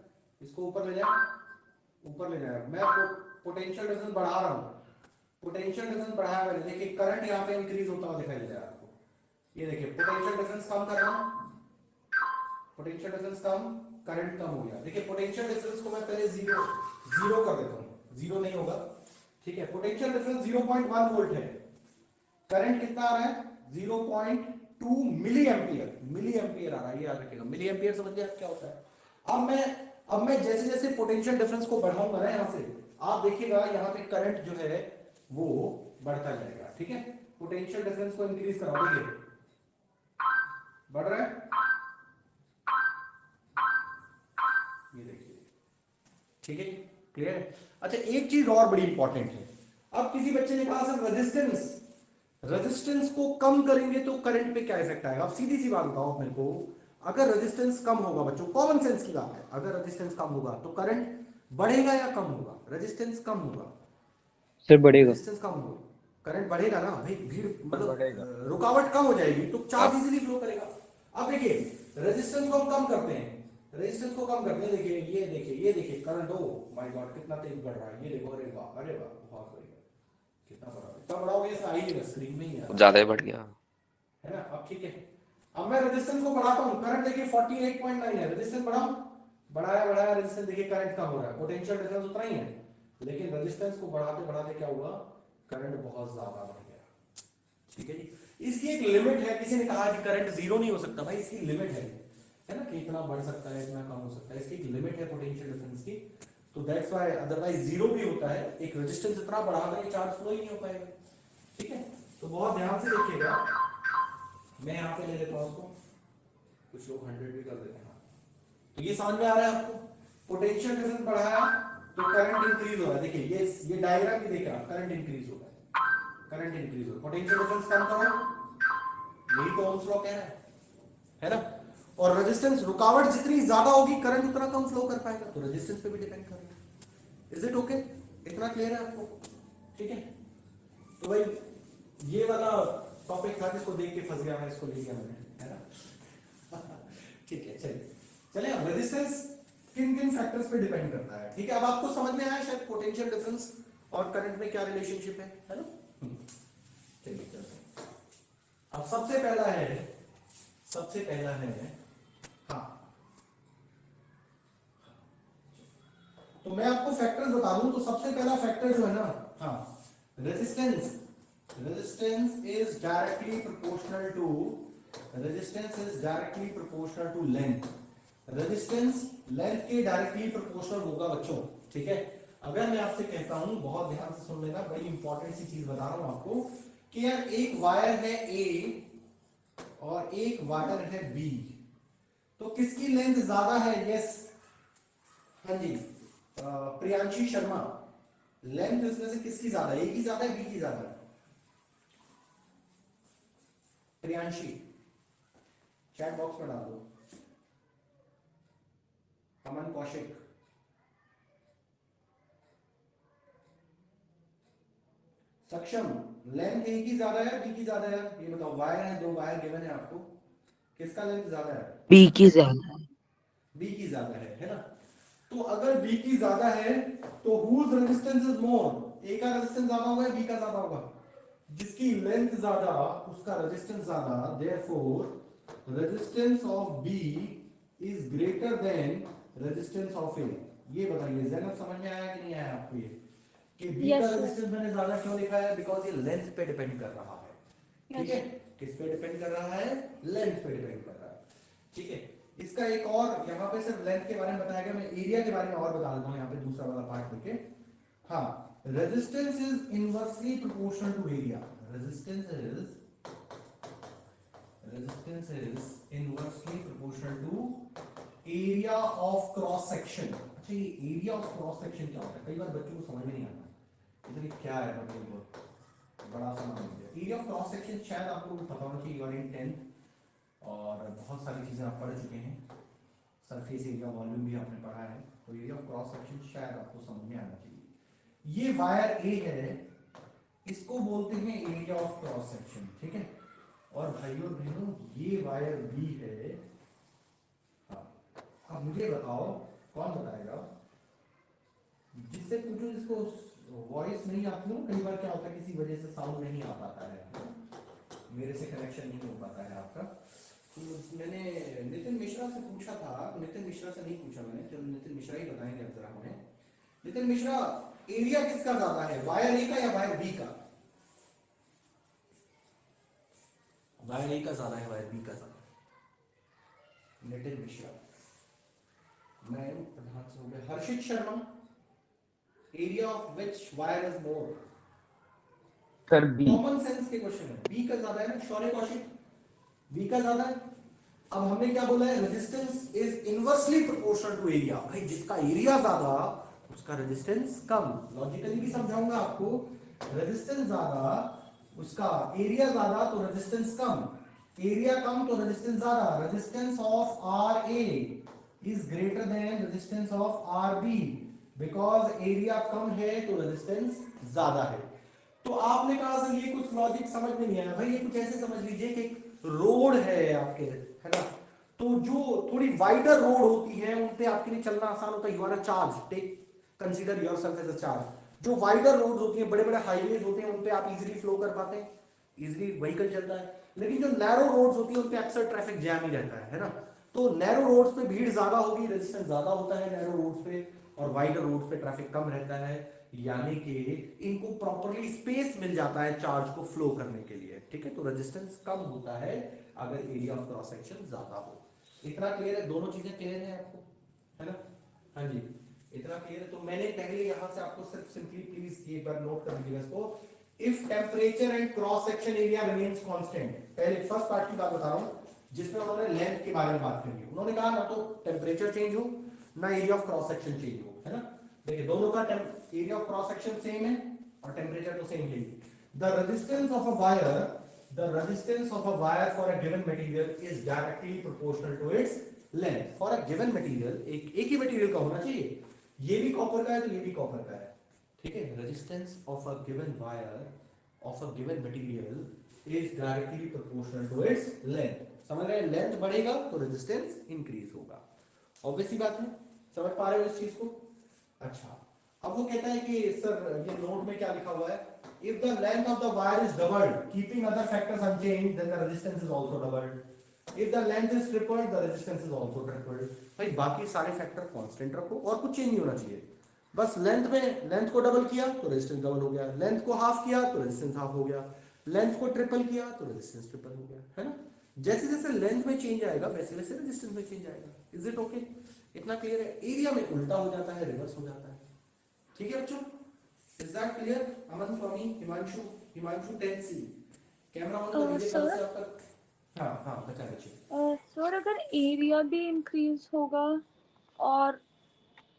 इसको ऊपर ले जाए, ऊपर ले जाए। मैं पोटेंशियल डिफरेंस बढ़ा रहा हूँ, पोटेंशियल डिफरेंस बढ़ाया मैंने। देखिए करंट यहाँ पे इंक्रीज होता हुआ दिखाई दे रहा है आपको। ये देखिए पोटेंशियल डिफरेंस कम कर रहा हूँ, पोटेंशियल डिफरेंस कम, करंट कम हो गया। देखिए पोटेंशियल डिफरेंस को मैं पहले जीरो कर देता हूँ, जीरो नहीं होगा। ठीक है, पोटेंशियल डिफरेंस 0.1 वोल्ट है। करंट कितना आ रहा है? 0.2 मिली एम्पियर। मिली एम्पियर आ रहा है, ये याद रखिएगा। मिली एम्पियर समझ गए क्या होता है? अब मैं जैसे जैसे पोटेंशियल डिफरेंस को बढ़ाऊंगा ना यहाँ से, आप देखिएगा यहाँ पे करंट जो है वो बढ़ता जाएगा। ठीक है, पोटेंशियल डिफरेंस को इंक्रीज कराओ, देखिए बढ़ रहा है, ये देखिए। ठीक है, क्लियर है? अच्छा, एक चीज और बड़ी इंपॉर्टेंट है। अब किसी बच्चे ने कहा सर रेजिस्टेंस को कम करेंगे तो करंट पे क्या इफेक्ट आएगा? अब सीधी सी बात बताओ मेरे को, अगर रेजिस्टेंस कम होगा, बच्चों कॉमन सेंस की बात है, अगर रेजिस्टेंस कम होगा तो करंट बढ़ेगा या कम होगा? रेजिस्टेंस कम होगा, सर बढ़ेगा। रेजिस्टेंस कम होगा, करंट बढ़ेगा ना भाई। भीड़ सर बढ़ेगा। रुकावट कम हो जाएगी तो चार्ज इजीली फ्लो करेगा। अब देखिए रेजिस्टेंस को हम कम करते हैं, रेजिस्टेंस को कम करते हैं। देखिए ये देखिए करंट, ओ माय गॉड कितना तेज बढ़ रहा है। ये देखो, अरे वाह बहुत बढ़िया, कितना बड़ा, इतना बड़ा हो गया, आ ही नहीं स्क्रीन में ही आ रहा ज्यादा ही बढ़ गया है ना। अब ठीक है, अब मैं रेजिस्टेंस को बढ़ाता हूं, करंट देखिए 48.9 है, रेजिस्टेंस बढ़ाया रेजिस्टेंस देखिए करंट कम हो रहा है, पोटेंशियल डिफरेंस उतना ही है, लेकिन रेजिस्टेंस को बढ़ाते क्या हुआ? करंट बहुत ज्यादा बढ़ गया। ठीक है जी, इसकी एक लिमिट है। किसी ने कहा कि करंट जीरो नहीं हो सकता, भाई इसकी लिमिट है ना, कि इतना बढ़ सकता है, इतना कम हो सकता है, इसकी एक लिमिट है पोटेंशियल डिफरेंस की। तो दैट्स व्हाई अदरवाइज जीरो भी होता है, एक रेजिस्टेंस इतना बढ़ा दें चार्ज फ्लो ही नहीं हो पाएगा। ठीक है, तो बहुत ध्यान से देखिएगा। मैं यहाँ पे ले लेता हूँ उसको, कुछ लोग 100 भी कर देते हैं। तो ये समझ में आ रहा है आपको? पोटेंशियल डिफरेंस बढ़ाया तो करंट इंक्रीज हो रहा है। देखिए ये डायग्राम भी देखिए, करंट इंक्रीज हो रहा है, करंट इंक्रीज हो रहा है। पोटेंशियल डिफरेंस कम करो, यही तो ओम्स लॉ कह रहा है ना। और रेजिस्टेंस, रुकावट जितनी ज्यादा होगी करंट उतना कम फ्लो कर पाएगा, तो रेजिस्टेंस पे भी डिपेंड करेगा। Is it okay? इतना क्लियर है आपको? ठीक है, तो भाई ये वाला टॉपिक था जिसको देख के फंस गया मैं, इसको ले लिया मैंने, है ना। ठीक है, चलिए अब रेजिस्टेंस किन किन फैक्टर्स पे डिपेंड करता है। ठीक है, अब आपको समझ में आया शायद पोटेंशियल डिफरेंस और करंट में क्या रिलेशनशिप है ना। चलिए चलते हैं। अब सबसे पहला है हाँ, तो मैं आपको फैक्टर्स बता दूं तो सबसे पहला फैक्टर जो है ना, हाँ, resistance is directly proportional to length. Resistance length के डायरेक्टली प्रोपोर्शनल होगा बच्चों। ठीक है, अगर मैं आपसे कहता हूं, बहुत ध्यान से सुन लेना, बड़ी इंपॉर्टेंट सी चीज बता रहा हूं आपको, कि यार एक वायर है ए और एक वायर है बी, तो किसकी लेंथ ज्यादा है? यस, हाँ जी, प्रियांशी शर्मा, लेंथ इसमें से किसकी ज्यादा है? ए की ज्यादा है, बी की ज्यादा है? प्रियांशी चैट बॉक्स में डाल दो। अमन कौशिक, सक्षम, लेंथ ए की ज्यादा है, बी की ज्यादा है? ये बताओ, वायर है, दो वायर गिवन है आपको, किसका लेंथ ज्यादा है? बी की ज्यादा है। बी की ज्यादा है ना। तो अगर बी की ज्यादा है तो हुज रेजिस्टेंस इज मोर? ए का रेजिस्टेंस ज्यादा होगा, बी का ज्यादा होगा? जिसकी लेंथ ज्यादा उसका रेजिस्टेंस ज्यादा, therefore resistance of B is greater than resistance of A. ये बताइए जैनब, समझ में आया कि नहीं आया आपको ये कि बी का Yes, sir. रेजिस्टेंस मैंने ज्यादा क्यों लिखा है? बिकॉज ये लेंथ पे डिपेंड कर रहा है। ठीक है, किस पे डिपेंड कर रहा है? लेंथ पे डिपेंड कर रहा है। ठीक है, इसका एक और यहाँ पे सिर्फ लेंथ के बारे में बताया गया, मैं एरिया के बारे में और बता देता हूँ यहाँ पे दूसरा वाला पार्ट लिखे। हाँ, resistance is inversely proportional to area. Resistance is inversely proportional to area of cross section. अच्छा, ये एरिया ऑफ क्रॉस सेक्शन क्या होता है? कई बार बच्चों को समझ में नहीं आता इधर क्या है, मतलब बहुत बड़ा सा नाम है एरिया ऑफ क्रॉस सेक्शन। शायद आपको पता होना चाहिए, यू आर इन 10th और बहुत सारी चीजें आप पढ़ चुके हैं, सरफेस एरिया, वॉल्यूम भी आपने पढ़ा है, तो एरिया ऑफ क्रॉस सेक्शन शायद आपको समझ में आना चाहिए। ये वायर ए है, इसको बोलते हैं एरिया ऑफ क्रॉस सेक्शन। ठीक है, और भाइयों बहनों ये वायर बी है। हाँ, अब मुझे बताओ, कौन बताएगा? जिससे पूछो जिसको वॉइस नहीं आती हो, कई बार क्या होता है किसी वजह से साउंड नहीं आ पाता है, मेरे से कनेक्शन नहीं हो पाता है आपका। तो मैंने नितिन मिश्रा से पूछा था, नितिन मिश्रा से नहीं पूछा मैंने, चलो नितिन मिश्रा ही बताएंगे अब जरा हमें। नितिन मिश्रा, एरिया किसका ज्यादा है, वायर ए का या वायर बी का? वायर ए का ज्यादा है, वायर बी का ज्यादा? नितिन मिश्रा, मैं प्रधान से हो गया। Harshit Sharma, area of which wire is more? Sir B. Common sense के क्वेश्चन है, बी का ज्यादा है ना शौर्य कौशिक, बी का ज्यादा है। अब हमने क्या बोला है? Resistance is inversely proportional to area. भाई जिसका एरिया ज्यादा उसका रेजिस्टेंस कम। लॉजिकली भी समझाऊंगा आपको, रेजिस्टेंस ज्यादा उसका एरिया ज्यादा तो रेजिस्टेंस कम, एरिया कम तो रेजिस्टेंस ज्यादा। Resistance of R A is greater than resistance of R B, because area कम है तो रेजिस्टेंस ज्यादा है। तो आपने कहा सर ये कुछ लॉजिक समझ में नहीं आया। भाई ये कुछ ऐसे समझ लीजिए कि रोड है आपके, है ना, तो जो थोड़ी वाइडर रोड होती है उन पे आपके लिए चलना आसान होता है। You are a charge, take consider yourself as a charge. जो वाइडर रोड होती है, बड़े बड़े हाईवेज होते हैं, उन पे आप इजीली फ्लो कर पाते हैं, इजीली व्हीकल चलता है। लेकिन जो नैरो रोड्स होती है उन पे अक्सर ट्रैफिक जैम ही रहता है ना। तो नैरो रोड्स पे भीड़ ज्यादा होगी, रेजिस्टेंस ज्यादा होता है नैरो रोड्स पे, और वाइडर रोड्स पे ट्रैफिक कम रहता है, यानी कि इनको प्रॉपर्ली स्पेस मिल जाता है चार्ज को फ्लो करने के लिए। ठीक है, तो रेजिस्टेंस कम होता है अगर एरिया ऑफ क्रॉस सेक्शन ज्यादा हो। इतना क्लियर है? दोनों चीजें क्लियर है आपको, है ना? हाँ जी, इतना क्लियर है। तो मैंने पहले यहां से आपको सिर्फ सिंपली प्लीज एक बार नोट कर लीजिएगा इसको। If temperature and cross section area remains constant, पहले फर्स्ट पार्ट की बात बता रहा हूं जिसमें उन्होंने लेंथ के बारे में बात करी है। उन्होंने कहा ना तो टेम्परेचर चेंज हो ना area of cross section change हो, है ना। देखिए दोनों का area of cross section same है और टेम्परेचर तो सेम है। The resistance of a wire, the resistance of a wire for a given material is directly proportional to its length. For a given material, एक ही material का होना चाहिए, ये भी कॉपर का है तो ये भी कॉपर का है। ठीक है, resistance of a given wire of a given material is directly proportional to its length. समझ रहे हैं? लेंथ बढ़ेगा तो रेजिस्टेंस इंक्रीज होगा। ऑब्वियस सी बात है, समझ पा रहे हो इस चीज को? अच्छा, अब वो कहता है कि सर ये नोट में क्या लिखा हुआ है? If the length of the wire is doubled, keeping other factors unchanged, then the resistance is also doubled. If the length is tripled, the resistance is also tripled. भाई बाकी सारे फैक्टर कांस्टेंट रखो और कुछ चेंज नहीं होना चाहिए। बस लेंथ में लेंथ को डबल किया तो रेजिस्टेंस डबल हो गया, लेंथ को हाफ किया तो रेजिस्टेंस हाफ हो गया, लेंथ को ट्रिपल किया तो रेजिस्टेंस ट्रिपल हो गया, है ना। जैसे जैसे लेंथ में चेंज आएगा वैसे वैसे रेजिस्टेंस में चेंज आएगा। Is it okay? इतना क्लियर है? एरिया में उल्टा हो जाता है, रिवर्स हो जाता है। ठीक है बच्चों, is that clear? Aman, Swami, Himanshu, Himanshu 10C camera on कर लीजिए कल से अब तक। हाँ हाँ बता बच्चे। सर अगर एरिया भी इंक्रीज होगा और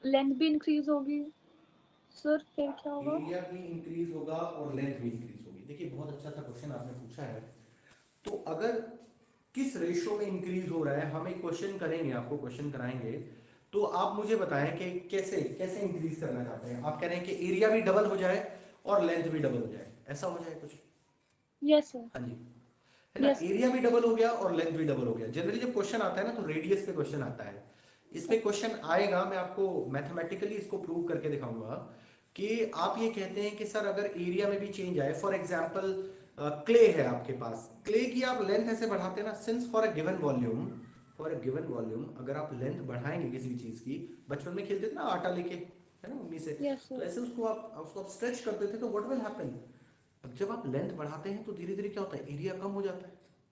लेंथ भी इंक्रीज होगी सर फिर क्या होगा? एरिया भी इंक्रीज होगा और लेंथ भी इंक्रीज होगी। देखिए बहुत अच्छा सा क्वेश्चन आपने पूछा है। तो अगर किस रेशियो में इंक्रीज हो रहा है, हम एक क्वेश्चन करेंगे, आपको क्वेश्चन कराएंगे, तो आप मुझे बताएं कि कैसे कैसे इंक्रीज करना चाहते हैं। आप कह रहे हैं कि एरिया भी डबल हो जाए और लेंथ भी डबल हो जाए, ऐसा हो जाए कुछ? Yes sir. हाँ जी, है ना। यस। एरिया भी डबल हो गया और लेंथ भी डबल हो गया। जनरली जब क्वेश्चन आता है ना तो रेडियस पे क्वेश्चन आता है। इस पे क्वेश्चन आएगा, मैं आपको मैथमेटिकली इसको प्रूव करके दिखाऊंगा कि आप ये कहते हैं कि सर अगर एरिया में भी चेंज आए, फॉर एग्जांपल क्ले है आपके पास, क्ले की आप लेंथ ऐसे बढ़ाते हैं ना, since for a given volume, अगर आप लेंथ बढ़ाएंगे किसी भी चीज की, बचपन में खेलते थे ना आटा लेके, है ना मम्मी से, Yes, तो sir. ऐसे उसको आप स्ट्रेच करते थे, तो व्हाट विल हैपन, अब जब आप लेंथ बढ़ाते हैं तो धीरे धीरे क्या होता है, एरिया कम हो जाता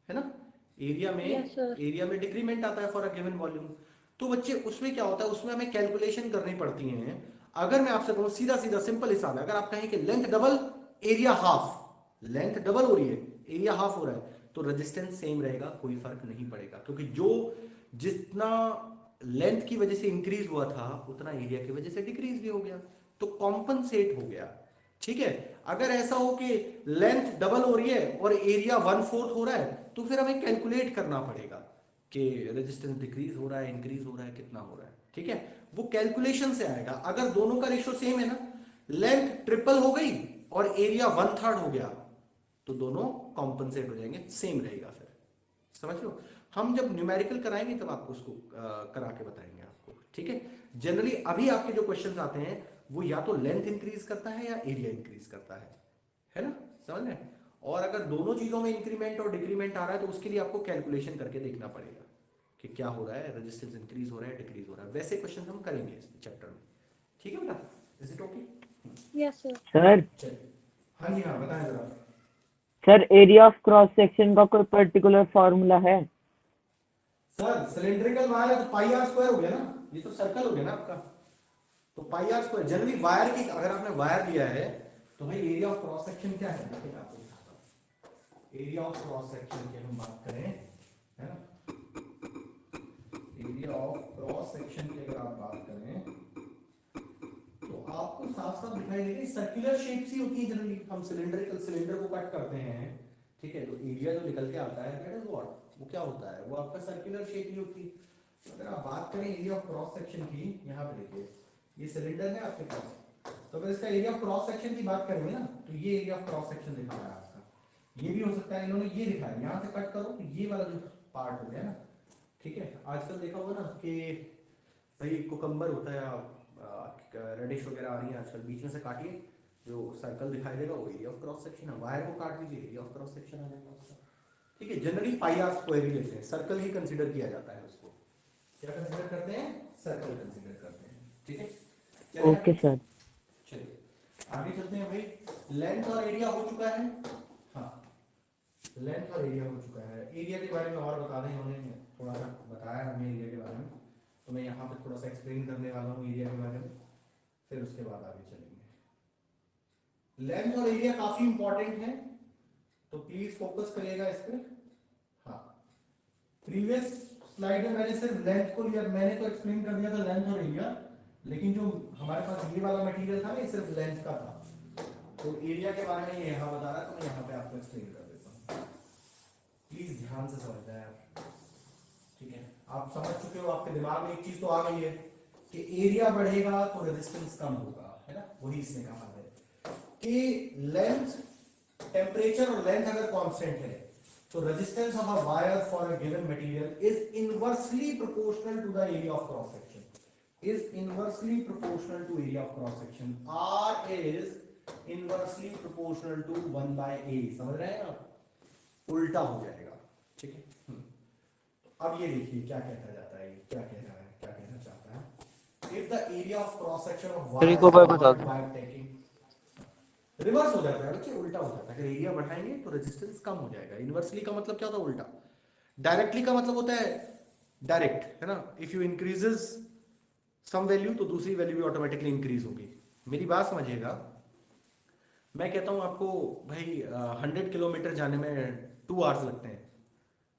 है ना, Yes, sir. एरिया में डिक्रीमेंट आता है फॉर अ गिवन वॉल्यूम। तो बच्चे उसमें क्या होता है, उसमें हमें कैलकुलेशन करनी पड़ती है। अगर मैं आपसे कहूँ सीधा सीधा सिंपल हिसाब है, अगर आप कहें कि length double area half, length double हो रही है एरिया हाफ हो रहा है, तो रेजिस्टेंस सेम रहेगा, कोई फर्क नहीं पड़ेगा, क्योंकि जो जितना लेंथ की वजह से इंक्रीज हुआ था उतना एरिया की वजह से डिक्रीज भी हो गया, तो कॉम्पनसेट हो गया। ठीक है, अगर ऐसा हो कि लेंथ डबल हो रही है और एरिया 1/4 हो रहा है, तो फिर हमें कैलकुलेट करना पड़ेगा कि रेजिस्टेंस डिक्रीज हो रहा है, इंक्रीज हो रहा है, कितना हो रहा है। ठीक है, वो कैलकुलेशन से आएगा। अगर दोनों का रेशियो सेम है ना, लेंथ ट्रिपल हो गई और एरिया 1/3 हो गया, तो दोनों कॉम्पनसेट हो जाएंगे, सेम रहेगा। फिर समझ लो, हम जब न्यूमेरिकल कराएंगे तब आपको उसको करा के बताएंगे आपको। ठीक है, जनरली अभी आपके जो क्वेश्चंस आते हैं वो या तो लेंथ इंक्रीज करता है या एरिया इंक्रीज करता है ना, समझ रहे हैं। और अगर दोनों चीजों में इंक्रीमेंट और डिक्रीमेंट आ रहा है तो उसके लिए आपको कैलकुलेशन करके देखना पड़ेगा कि क्या हो रहा है, रेजिस्टेंस इंक्रीज हो रहा है, डिक्रीज हो रहा है। वैसे क्वेश्चन हम करेंगे इस चैप्टर में। ठीक है बेटा, is it okay? Yes, sir. Sir चलिए, हाँ जी हाँ बताएं जरा। Sir area of cross section का कोई पर्टिकुलर फार्मूला है? सर सिलेंड्रिकल वायर है तो पाई आर स्क्वायर हो गया ना, ये तो सर्कल हो गया ना आपका, तो पाई आर स्क्वायर। जनरली वायर की, अगर आपने वायर लिया है तो भाई एरिया ऑफ क्रॉस सेक्शन क्या है, देखिए मैं आपको दिखाता हूं। एरिया ऑफ क्रॉस सेक्शन की हम बात करें, है ना, एरिया ऑफ क्रॉस सेक्शन की अगर आप बात करें तो आपको साफ साफ दिखाई देगी, सर्कुलर शेप सी होती है जनरली। हम सिलेंडर को कट करते हैं, ठीक है, तो एरिया जो निकल के आता है दैट इज व्हाट, वो क्या होता है, वो आपका सर्कुलर शेप ही होती है। अगर आप बात करें एरिया ऑफ क्रॉस सेक्शन की, यहाँ पे देखिए ये सिलेंडर है आपके पास, तो अगर इसका एरिया ऑफ क्रॉस सेक्शन की बात करेंगे ना, तो ये एरिया ऑफ क्रॉस सेक्शन दिखा रहा है आपका। ये भी हो सकता है इन्होंने ये दिखाया, यहाँ से कट करो तो ये वाला जो पार्ट हो गया ना। ठीक है, आजकल देखा होगा ना कि भाई कुकम्बर होता है, रेडिश वगैरह आ रही है आजकल, बीच में से काटिए, जो सर्कल दिखाई देगा वो एरिया ऑफ क्रॉस सेक्शन है। वायर को काट दीजिए, एरिया ऑफ क्रॉस सेक्शन आ जाएगा उसका। ठीक है, जनरली पाई आर स्क्वायर ही लेते हैं, सर्कल ही कंसीडर किया जाता है उसको। क्या कंसीडर करते हैं, सर्कल कंसीडर करते हैं। ठीक है, ओके सर। चलिए आगे चलते हैं भाई। लेंथ और एरिया हो चुका है, हाँ लेंथ और एरिया हो चुका है। एरिया के बारे में और बता दें, उन्होंने थोड़ा सा बताया हमें एरिया के बारे में, तो मैं यहाँ पे थोड़ा सा एक्सप्लेन करने वाला हूँ एरिया के बारे में, फिर उसके बाद आगे चलेंगे। लेंथ और एरिया काफी इंपॉर्टेंट है, तो प्लीज फोकस करिएगा इस पे। हाँ, प्रीवियस स्लाइड में मैंने सिर्फ लेंथ को लिया, मैंने तो एक्सप्लेन कर दिया था लेंथ और एरिया, लेकिन जो हमारे पास ये वाला मटेरियल था ना ये सिर्फ लेंथ का था, तो एरिया के बारे में ये यहाँ बता रहा है, तो मैं यहाँ पे आपको एक्सप्लेन कर देता हूँ। प्लीज ध्यान से समझना है आप। ठीक है, आप समझ चुके हो, आपके दिमाग में एक चीज तो आ गई है कि एरिया बढ़ेगा तो रेजिस्टेंस कम होगा, है ना, वही इसने कहा है कि लेंथ, टेम्परेचर और लेंथ अगर कांस्टेंट है तो resistance of a wire for a given material is inversely proportional to the area of cross section, is inversely proportional to area of cross section. R is inversely proportional to 1/a, समझ रहे हैं आप, उल्टा हो जाएगा। ठीक है, अब ये देखिए क्या कहता जाता है, क्या कह रहा है, क्या कहना चाहता है। If the area of cross section of wire को बार बता डिवाइडेड दो। बाय टेकिंग, रिवर्स हो जाता है बच्चे, उल्टा हो जाता है। अगर एरिया बढ़ाएंगे तो रेजिस्टेंस कम हो जाएगा। इनवर्सली का मतलब क्या होता है, उल्टा। डायरेक्टली का मतलब होता है डायरेक्ट, है ना, if you increases some value तो दूसरी वैल्यू भी ऑटोमेटिकली इंक्रीज होगी। मेरी बात समझिएगा, मैं कहता हूं आपको भाई 100 किलोमीटर जाने में 2 आवर्स लगते हैं,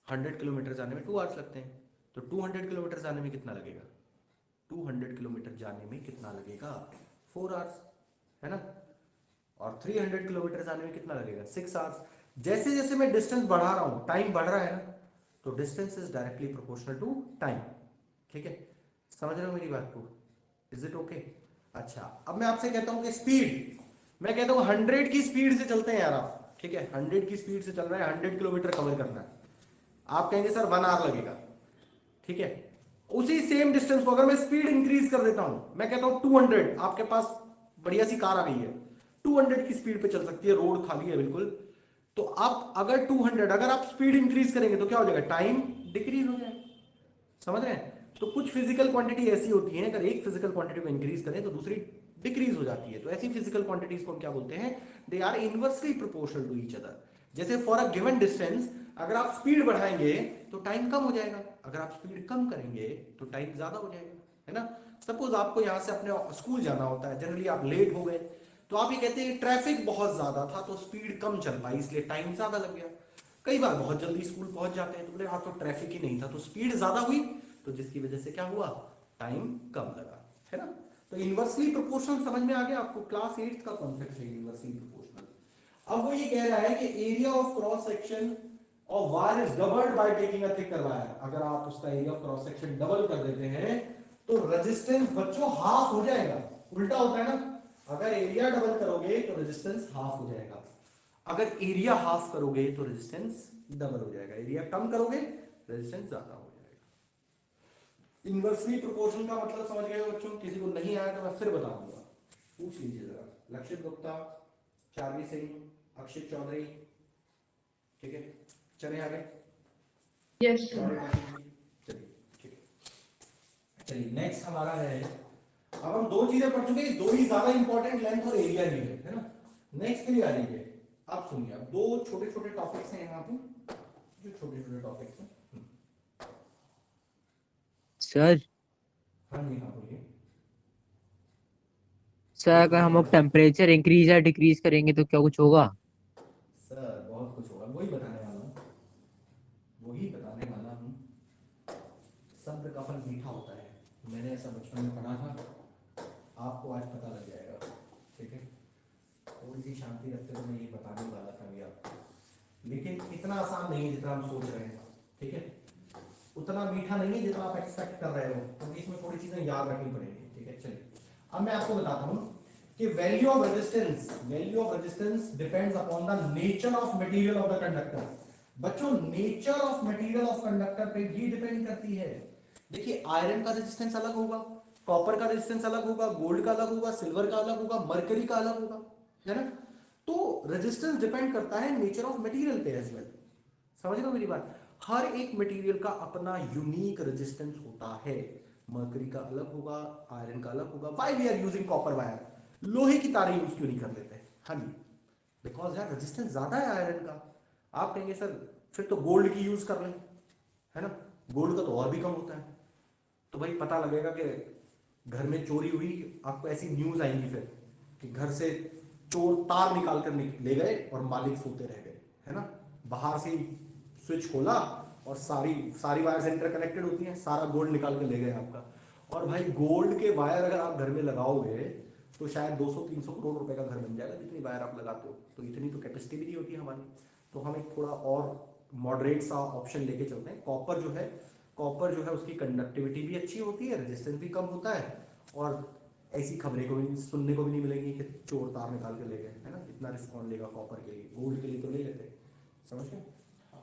100 किलोमीटर जाने में 2 आवर्स लगते हैं, तो 200 किलोमीटर जाने में कितना लगेगा, 200 किलोमीटर जाने में कितना लगेगा, 4 आवर्स, है ना। और 300 किलोमीटर जाने में कितना लगेगा, 6 आवर्स। जैसे जैसे मैं डिस्टेंस बढ़ा रहा हूं, टाइम बढ़ रहा है ना, तो distance is directly proportional to time. ठीक है, समझ रहे हो मेरी बात को, इज इट ओके? अच्छा, अब मैं आपसे कहता हूं कि स्पीड, मैं कहता हूं 100 की स्पीड से चलते हैं यार आप, ठीक है, 100 की स्पीड से चल रहा है, 100 किलोमीटर कवर करना है, आप कहेंगे सर 1 आवर लगेगा। ठीक है, उसी सेम डिस्टेंस को अगर मैं स्पीड इंक्रीज कर देता हूं, मैं कहता हूं 200, आपके पास बढ़िया सी कार आ गई है, 200 की स्पीड पे चल सकती है, रोड खाली है बिल्कुल, तो आप अगर 200 अगर आप स्पीड इंक्रीज करेंगे तो क्या हो जाएगा, टाइम डिक्रीज हो जाएगा। समझ रहे हैं? तो कुछ फिजिकल क्वांटिटी ऐसी होती है, अगर एक फिजिकल क्वांटिटी को इंक्रीज करें तो दूसरी डिक्रीज हो जाती है। तो ऐसी फिजिकल क्वांटिटीज को हम क्या बोलते हैं, they are inversely proportional to each other. जैसे फॉर अ गिवन डिस्टेंस अगर आप स्पीड बढ़ाएंगे तो टाइम कम हो जाएगा, अगर आप स्पीड कम करेंगे तो टाइम ज्यादा हो जाएगा, है ना? सपोज आपको यहां से अपने स्कूल जाना होता है, जनरली आप लेट हो गए, तो आप ये कहते हैं ट्रैफिक बहुत ज्यादा था तो स्पीड कम चल पाई इसलिए टाइम ज्यादा लग गया। कई बार बहुत जल्दी स्कूल पहुंच जाते हैं तो बोले हाँ तो ट्रैफिक ही नहीं था तो स्पीड ज्यादा हुई, तो जिसकी वजह से क्या हुआ, टाइम कम लगा, है ना? तो इनवर्सली प्रोपोर्शनल समझ में आ गया आपको, क्लास 8 का कॉन्सेप्ट है इनवर्सली प्रोपोर्शनल। अब वो ये कह रहा है कि area of cross section of wire is doubled by taking a thicker wire. अगर आप उसका area of cross section double कर देते हैं तो रेजिस्टेंस बच्चों हाफ हो जाएगा। उल्टा होता है ना, अगर एरिया डबल करोगे तो रेजिस्टेंस हाफ हो जाएगा, अगर एरिया हाफ करोगे तो रेजिस्टेंस डबल हो जाएगा, एरिया कम करोगे रेजिस्टेंस ज्यादा हो जाएगा। इनवर्सली प्रोपोर्शनल का मतलब समझ गए बच्चों? किसी को नहीं आया तो मैं फिर बता दूंगा, पूछ लीजिए जरा। लक्षित गुप्ता, चारवी सिंह, अक्षित चौधरी, ठीक है, चले आगे। यस चलिए ठीक है, चलिए नेक्स्ट हमारा है, अब हम दो चीजें पढ़ चुके हैं, दो ही ज्यादा इंपॉर्टेंट, लेंथ और एरिया भी है ना? नेक्स्ट के लिए आ जाइए। आप सुनिए, अब दो छोटे छोटे टॉपिक्स हैं यहाँ पे, जो छोटे छोटे टॉपिक्स हैं। सर हाँ जी हाँ बोलिए। सर अगर हम लोग टेम्परेचर इंक्रीज या डिक्रीज करेंगे तो क्या कुछ होगा? सर बहुत कुछ होगा, वही बताने वाला हूँ, वही बताने वाला हूँ। सब्र का फल मीठा होता है, मैंने ऐसा बचपन में पढ़ा था, आपको आज पता लग जाएगा, ठीक है? थोड़ी सी शांति रखते हुए मैं ये बताने वाला था अभी आपको, लेकिन इतना आसान नहीं है जितना हम सोच रहे हैं, ठीक है? उतना मीठा नहीं है जितना आप एक्सपेक्ट कर रहे हो, क्योंकि इसमें थोड़ी चीजें याद रखनी पड़ेगी, ठीक है? चलिए अब मैं आपको बताता हूँ कि value of resistance depends upon the nature of material of the conductor. बच्चों nature of material of conductor पे भी डिपेंड करती है। देखिए आयरन का रेजिस्टेंस अलग होगा, कॉपर का रेजिस्टेंस अलग होगा, गोल्ड का अलग होगा, सिल्वर का अलग होगा, मरकरी का अलग होगा, है ना? तो रेजिस्टेंस डिपेंड करता है नेचर ऑफ मटेरियल पे एज वेल। समझ रहे हो मेरी बात? हर एक मटेरियल का अपना यूनिक रेजिस्टेंस होता है, मरकरी का अलग होगा, आयरन का अलग होगा। Why we are using copper wire, लोहे की तारें यूज क्यों नहीं कर लेते? हाँ जी, बिकॉज यार रेजिस्टेंस ज्यादा है आयरन का। आप कहेंगे सर फिर तो गोल्ड की यूज कर लें, है ना? गोल्ड का तो और भी कम होता है। तो भाई पता लगेगा कि घर में चोरी हुई, आपको ऐसी न्यूज आएंगी फिर कि घर से चोर तार निकाल कर ले गए और मालिक सोते रह गए, है ना? बाहर से स्विच खोला और सारी सारी वायर्स इंटरकनेक्टेड होती हैं, सारा गोल्ड निकाल के ले गए आपका। और भाई गोल्ड के वायर अगर आप घर में लगाओगे तो शायद 200-300 करोड़ रुपए का घर बन जाएगा, जितनी वायर आप लगाते हो। तो इतनी तो कैपेसिटी भी नहीं होती हमारी, तो हम एक थोड़ा और मॉडरेट सा ऑप्शन लेके चलते हैं। कॉपर जो है उसकी कंडक्टिविटी भी अच्छी होती है, रेजिस्टेंस भी कम होता है, और ऐसी खबरें को भी सुनने को भी नहीं मिलेंगी कि चोर तार निकाल के ले गए, है ना? इतना रिस्क कौन लेगा कॉपर के लिए, गोल्ड के लिए तो ले लेते, समझ गए? हाँ।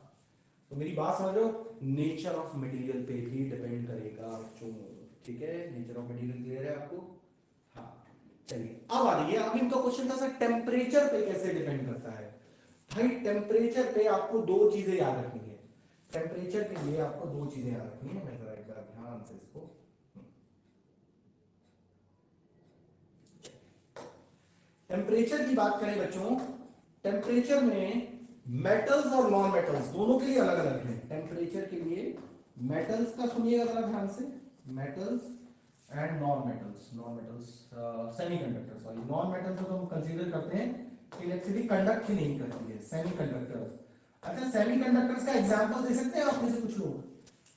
तो मेरी बात समझो, नेचर ऑफ मटेरियल पे भी डिपेंड करेगा बच्चों, ठीक है? नेचर ऑफ मटेरियल क्लियर है आपको? हाँ चलिए अब आ जाइए, अब इनका क्वेश्चन था सर टेम्परेचर पे कैसे डिपेंड करता है। भाई टेम्परेचर पे आपको दो चीजें याद रखनी है, टेम्परेचर के लिए आपको दो चीजें याद रखनी है। मैं जरा एक बार ध्यान से इसको, टेम्परेचर की बात करें बच्चों, टेम्परेचर में मेटल्स और नॉन मेटल्स दोनों के लिए अलग अलग है। टेम्परेचर के लिए मेटल्स का सुनिएगा जरा ध्यान से, metals and non metals semiconductor, sorry non metals को हम कंसीडर करते हैं कि इलेक्ट्रिसिटी कंडक्ट ही नहीं करती है, सेमीकंडक्टर्स। अच्छा सेमीकंडक्टर्स का एग्जांपल दे सकते हैं आप में से कुछ लोग?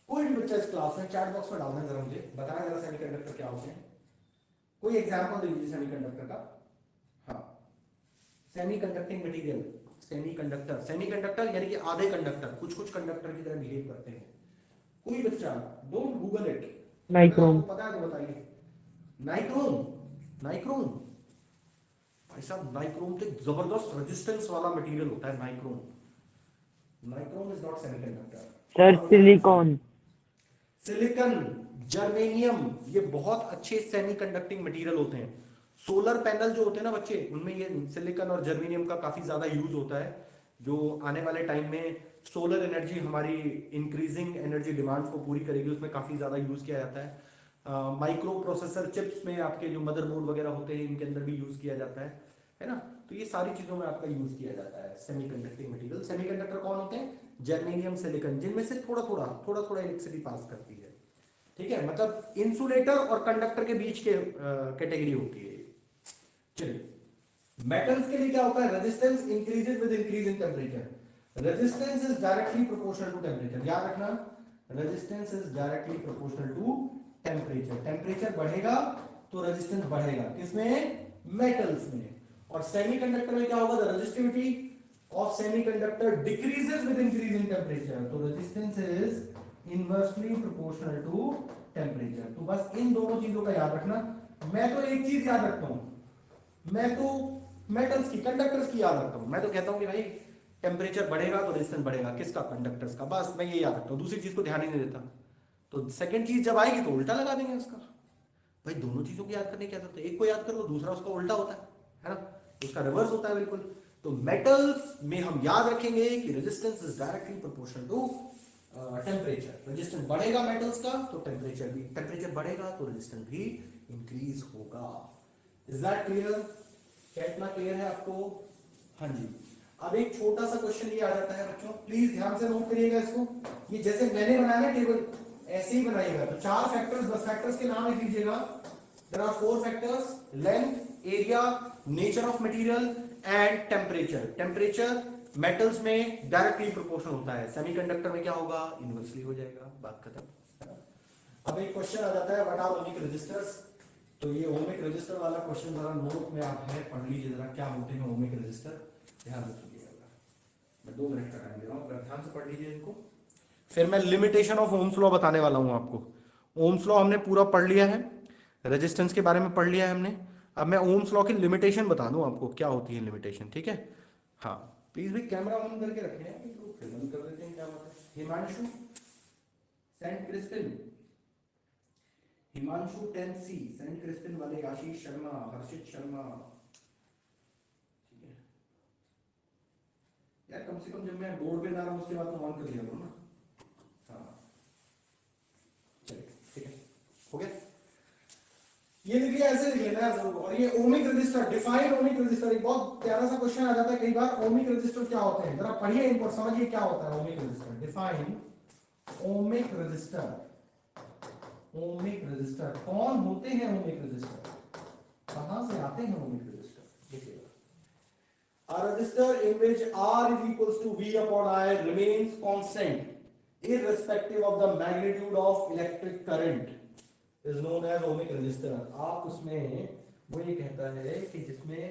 कोई भी बच्चा इस क्लास में चैट बॉक्स में डालना जरा, मुझे बताना जरा सेमीकंडक्टर क्या होते हैं, कोई एग्जांपल दे दीजिए सेमीकंडक्टर का। हाँ सेमीकंडक्टिंग मटेरियल, सेमीकंडक्टर यानी कि आधे कंडक्टर, कुछ कुछ कंडक्टर की तरह बिहेव करते हैं। कोई बच्चा, डोंट गूगल इट, नाइक्रोम। आपको पता है तो बताइए। नाइक्रोम भाई साहब, नाइक्रोम तो जबरदस्त रेजिस्टेंस वाला मटेरियल होता है। Nichrome is not semiconductor. Sir silicon. Silicon, germanium, ये बहुत अच्छे सेमीकंडक्टिंग मटेरियल होते हैं। सोलर पैनल जो होते हैं ना बच्चे, उनमें ये सिलिकॉन और जर्मेनियम का काफी ज्यादा यूज होता है। जो आने वाले टाइम में सोलर एनर्जी हमारी इंक्रीजिंग एनर्जी डिमांड्स को पूरी करेगी, उसमें काफ़ी ज़्यादा यूज़ किया जाता है। माइक्रो प्रोसेसर चिप्स में आपके जो मदरबोर्ड वगैरह होते हैं इनके अंदर भी यूज़ किया जाता है ना। तो ये सारी चीज़ों में आपका यूज़ किया जाता है सेमीकंडक्टिंग मटेरियल। सेमीकंडक्टर कौन होते हैं? जर्मेनियम, सिलिकॉन, जिनमें से थोड़ा थोड़ा इलेक्ट्रिसिटी पास करती है, ठीक है। मतलब इंसुलेटर और कंडक्टर के बीच के कैटेगरी होती है। चलिए, मेटल्स के लिए क्या होता है? Resistance increases with increase in temperature. Resistance is directly proportional to temperature. याद रखना, resistance is directly proportional to temperature. Temperature बढ़ेगा तो रेजिस्टेंस बढ़ेगा, किसमें? मेटल्स में। और सेमीकंडक्टर में क्या होगा? The resistivity of semiconductor decreases with increase in temperature, तो resistance is inversely proportional to temperature. तो बस इन दोनों चीजों का याद रखना। मैं तो एक चीज याद रखता हूं, मैं तो मेटल्स की, कंडक्टर्स की याद रखता हूं। मैं तो कहता हूं कि भाई टेम्परेचर बढ़ेगा तो रेजिस्टेंस बढ़ेगा, किसका? कंडक्टर्स का। बस मैं ये याद रखता हूं, दूसरी चीज को ध्यान ही नहीं देता। तो सेकंड चीज जब आएगी तो उल्टा लगा देंगे उसका। भाई दोनों चीजों को याद करने की क्या जरूरत है? एक को याद कर लो, दूसरा उसका उल्टा होता है ना, उसका रिवर्स होता है बिल्कुल। तो मेटल्स में हम याद रखेंगे कि resistance is directly proportional to temperature. Resistance बढ़ेगा मेटल्स का तो टेम्परेचर भी, टेम्परेचर बढ़ेगा तो रेजिस्टेंस भी इंक्रीज होगा। Is that clear? क्या इतना क्लियर है आपको? हाँ जी। अब एक छोटा सा क्वेश्चन ये आ जाता है बच्चों, प्लीज ध्यान से नोट करिएगा इसको। ये जैसे मैंने बनाया ना टेबल, ऐसे ही बनाइएगा। तो 4 फैक्टर्स, 10 फैक्टर्स के नाम लिख लीजिएगा। There are 4 factors: length, area, nature of material and temperature. Temperature metals में डायरेक्टली प्रोपोर्शनल होता है, सेमीकंडक्टर में क्या होगा? इनवर्सली हो जाएगा, बात खत्म। अब एक क्वेश्चन आ जाता है, व्हाट आर ओमिक रेजिस्टर्स। तो ये ओमिक रेजिस्टर वाला क्वेश्चन जरा नोट में आप है, पढ़ लीजिए जरा, क्या होते हैं ओमिक रेजिस्टर, ध्यान रखिएगा। मैं 2 मिनट का टाइम दे रहा हूं, ध्यान से पढ़ लीजिए इनको। फिर मैं लिमिटेशन ऑफ ओम्स लॉ बताने वाला हूं आपको। ओम्स लॉ हमने पूरा पढ़ लिया है, रेजिस्टेंस के बारे में पढ़ लिया है हमने। अब मैं ओम्स लॉ की लिमिटेशन बता दूं आपको, क्या होती है लिमिटेशन, ठीक है। हाँ, प्लीज भी कैमरा ऑन करके रखें, लोग फिल्म कर देते हैं, क्या बात है। Himanshu, saint Christine, Himanshu 10C, saint Christine वाले, आशीष शर्मा, हर्षित शर्मा, ठीक है यार। कम से कम जब मैं बोर्ड पे ला रहा हूं उसके बाद तो ऑन कर लिया करो ना। हाँ चलिए, ठीक है, हो गया। ये लिख लिया, ऐसे लिख लेना है जरूर। और ये ohmic register, define ohmic register, एक बहुत प्यारा सा क्वेश्चन आ जाता है कई बार। ओमिक रजिस्टर क्या होते हैं, जरा पढ़िए इनको, समझिए क्या होता है ohmic register. Define ohmic register. Ohmic register कौन होते हैं? ओमिक रजिस्टर कहां से आते हैं? ओमिक रजिस्टर देखिएगा, a resistor in which R is equals to V upon I remains constant irrespective of the magnitude of electric current is known as ohmic resistor। आप उसमें वो ये कहता है कि जिसमें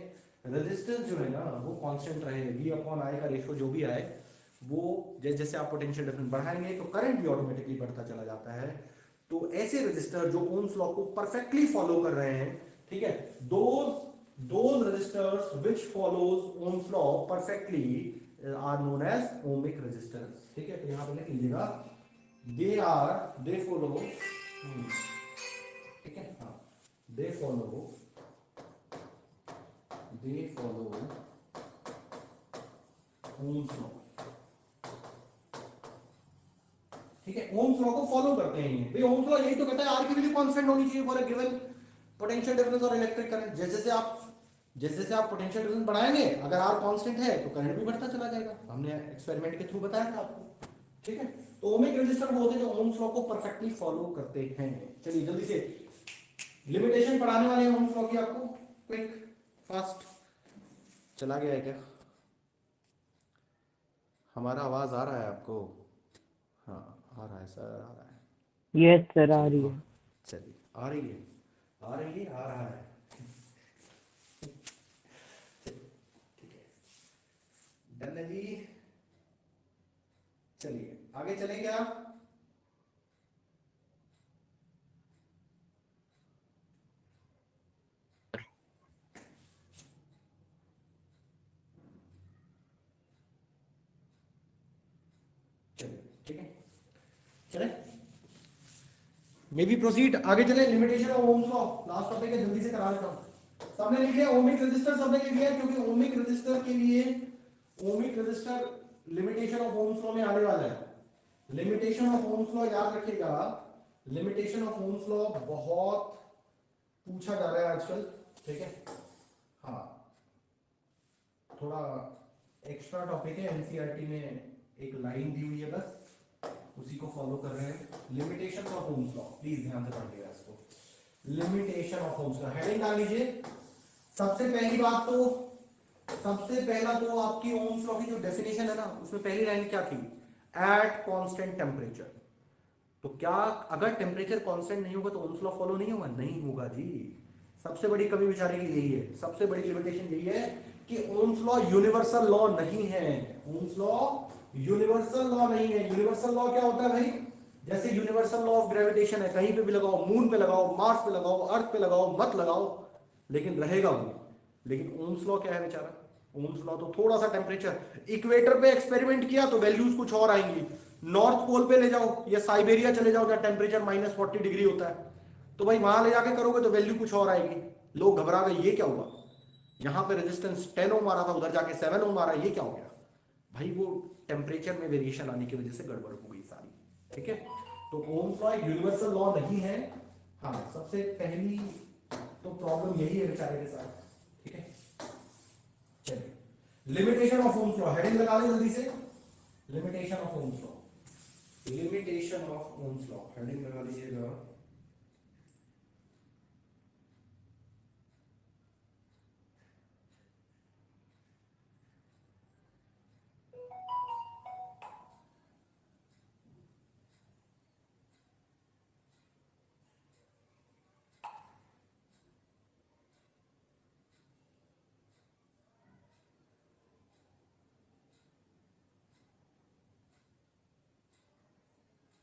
रेजिस्टेंस जो है ना वो कांस्टेंट रहे, V अपॉन I का रेशो जो भी आए वो, जैसे जैसे आप पोटेंशियल डिफरेंस बढ़ाएंगे तो करंट भी ऑटोमेटिकली बढ़ता चला जाता है। तो ऐसे रेजिस्टर जो ओम्स लॉ को परफेक्टली फॉलो कर रहे हैं, ठीक है, those resistors which follows Ohm's law perfectly are known as ohmic resistors। ठीक है, तो यहां पर लिख लीजिएगा, they follow, ठीक है, हाँ, they follow Ohm's law। ठीक है, ओम्स लॉ को फॉलो करते हैं ये। भाई ओम्स लॉ यही तो कहता है आर की वैल्यू कांस्टेंट होनी चाहिए for a given potential difference और इलेक्ट्रिक करंट। जैसे जैसे आप पोटेंशियल डिफरेंस बढ़ाएंगे, अगर आर कांस्टेंट है तो करंट भी बढ़ता चला जाएगा। हमने एक्सपेरिमेंट के थ्रू बताया था आपको, ठीक है। तो ओमिक रेजिस्टर वो होते हैं जो ओम्स लॉ को परफेक्टली फॉलो करते हैं। चलिए जल्दी से लिमिटेशन पढ़ाने वाले हैं ओम्स लॉ की आपको, क्विक फास्ट। चला गया है क्या हमारा? आवाज आ रहा है आपको? हाँ आ रहा है सर, आ रहा है। यस सर, आ रही चलिए है। चलिए, आ रही है, आ रही है, आ रहा है, ठीक है, डन है जी। चलिए आगे चलें क्या? चलिए ठीक है, चले मे बी प्रोसीड, आगे चले। Limitation of Ohm's law, last topic है, जल्दी से करा देता हूं। सबने लिख लिया ओमिक रेजिस्टर, सबने लिख लिया, क्योंकि ओमिक रेजिस्टर के लिए ohmic register limitation of Ohm's law में आने वाला है। लिमिटेशन ऑफ ओम्स लॉ याद रखिएगा, लिमिटेशन ऑफ ओम्स लॉ बहुत पूछा जा रहा है आजकल, ठीक है। हाँ, थोड़ा एक्स्ट्रा टॉपिक है, एनसीईआरटी में एक लाइन दी हुई है, बस उसी को फॉलो कर रहे हैं। Limitation of Ohm's law, please ध्यान से पढ़िएगा इसको। Limitation of Ohm's law heading डाल लीजिए। सबसे पहली बात तो, सबसे पहला तो आपकी ओम्स लॉ की जो डेफिनेशन है ना, उसमें पहली लाइन क्या थी? Eight constant temperature. तो क्या अगर टेम्परेचर कांस्टेंट नहीं होगा तो ओम्स लॉ फॉलो नहीं होगा? नहीं होगा जी। सबसे बड़ी कमी बेचारे की यही है, सबसे बड़ी लिमिटेशन यही है कि ओम्स लॉ यूनिवर्सल लॉ नहीं है। ओम्स लॉ यूनिवर्सल लॉ नहीं है। यूनिवर्सल लॉ क्या होता है भाई? जैसे यूनिवर्सल लॉ ऑफ ग्रेविटेशन है, कहीं पे भी लगाओ, मून पे लगाओ, मार्स पे लगाओ, अर्थ पे लगाओ, मत लगाओ, लेकिन रहेगा वो। लेकिन ओम्स लॉ क्या है बेचारा? ओम्स लॉ तो थोड़ा सा टेम्परेचर, इक्वेटर पे एक्सपेरिमेंट किया तो वैल्यूज कुछ और आएंगी, नॉर्थ पोल पे ले जाओ या साइबेरिया चले जाओ जहां टेम्परेचर -40 डिग्री होता है, तो भाई वहां ले जाके करोगे तो वैल्यू कुछ और आएगी। लोग घबरा गए, ये क्या हुआ? यहां पे रेजिस्टेंस 10 ओम आ रहा था, उधर जाके 7 ओम आ रहा है, ये क्या हो गया? भाई वो टेम्परेचर में वेरिएशन आने की वजह से गड़बड़ हो गई सारी, ठीक है। तो ओम्स लॉ यूनिवर्सल लॉ नहीं है। हाँ, सबसे पहली तो प्रॉब्लम यही है बेचारे के साथ, ठीक है। चलिए, limitation of Ohm's law heading लगा लें जल्दी से। Limitation of Ohm's law, limitation of Ohm's law heading लगा लीजिएगा।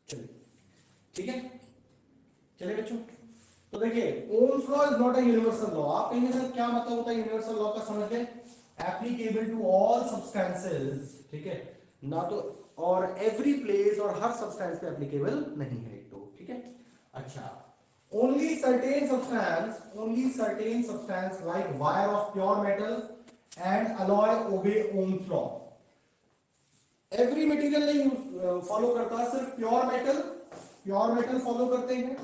चलिए, ठीक है। चलिए बच्चों, तो देखिए Ohm's law is not a universal law. आप कहेंगे सर क्या मतलब होता है यूनिवर्सल लॉ का? समझ गए? एप्लीकेबल टू ऑल सब्सटेंसेस, ठीक है ना? तो और एवरी प्लेस और हर सब्सटेंस पे एप्लीकेबल नहीं है, तो ठीक है। अच्छा, only certain substance like wire of pure metal and alloy obey Ohm's law. Every material नहीं फॉलो करता, सिर्फ प्योर मेटल फॉलो करते हैं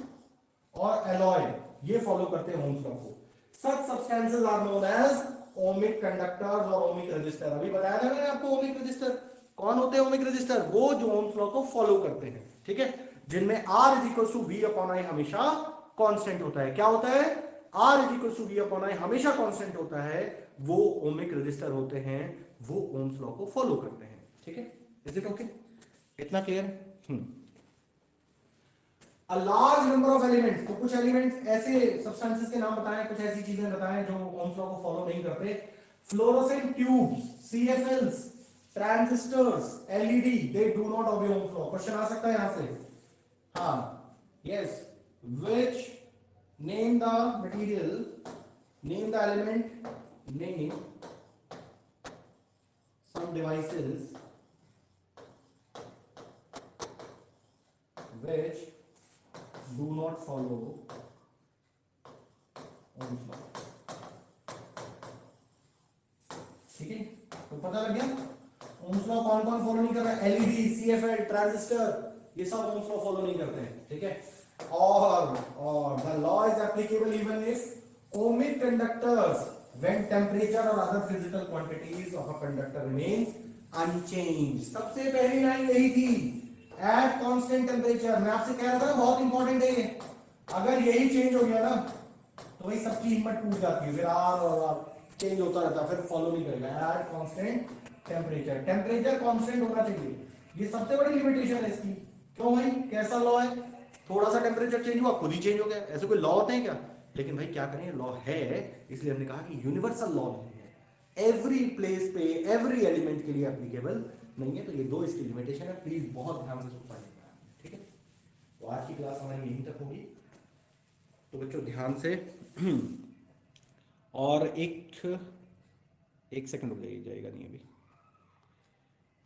और एलॉय ये फॉलो करते हैं ओम्स लॉ को। Such substances are known as ohmic conductors और ओमिक रेजिस्टर। अभी बताया था मैंने आपको ओमिक रेजिस्टर कौन होते हैं। ओमिक रेजिस्टर वो जो ओम्स लॉ को फॉलो करते हैं, ठीक है, जिनमें R is to V upon I हमेशा कांस्टेंट होता है। क्या होता है? R is to V upon I हमेशा कांस्टेंट होता है, वो ओमिक रेजिस्टर होते हैं, वो ओम्स लॉ को फॉलो करते हैं, ठीक है। Is it okay? इतना clear? A large number of elements, तो कुछ एलिमेंट्स ऐसे सब्सटेंसेस के नाम बताएं, कुछ ऐसी चीजें बताएं जो ओम्स लॉ को फॉलो नहीं करते। Fluorescent tubes, CFLs, transistors, LED, they do not obey Ohm's law. Question आ सकता है यहां से। हाँ, yes, which name the material, name the element, name some devices which do not follow Ohm's law। ठीक है, तो पता लग गया ओम्स लॉ कौन कौन फॉलो नहीं कर रहा है? LED, CFL, ट्रांजिस्टर, ये सब ओम्स लॉ फॉलो नहीं करते हैं, ठीक है। और the law is applicable even if ohmic conductors when temperature और other physical quantities of a conductor remains unchanged. सबसे पहली लाइन यही थी, एट कांस्टेंट टेम्परेचर। मैं आपसे कह रहा था बहुत इंपॉर्टेंट है ये, अगर यही चेंज हो गया ना तो भाई सबकी हिम्मत टूट जाती है, फिर आर और आर चेंज होता रहता है, फिर फॉलो नहीं करेगा। Eight constant temperature, temperature constant होना चाहिए, ये सबसे बड़ी लिमिटेशन है इसकी। क्यों भाई? कैसा लॉ है? थोड़ा सा टेम्परेचर चेंज हुआ खुद ही चेंज हो गया, ऐसे कोई लॉ होते हैं क्या? लेकिन भाई क्या करें, लॉ है, इसलिए हमने कहा कि यूनिवर्सल लॉ नहीं है, एवरी प्लेस पे एवरी एलिमेंट के लिए एप्लीकेबल नहीं है। तो ये दो इसकी लिमिटेशन है, प्लीज बहुत ध्यान से सुन पाइएगा, ठीक है। तो आज की क्लास हमारी यहीं तक होगी, तो बच्चों ध्यान से और एक सेकंड रुक जाइएगा, नहीं अभी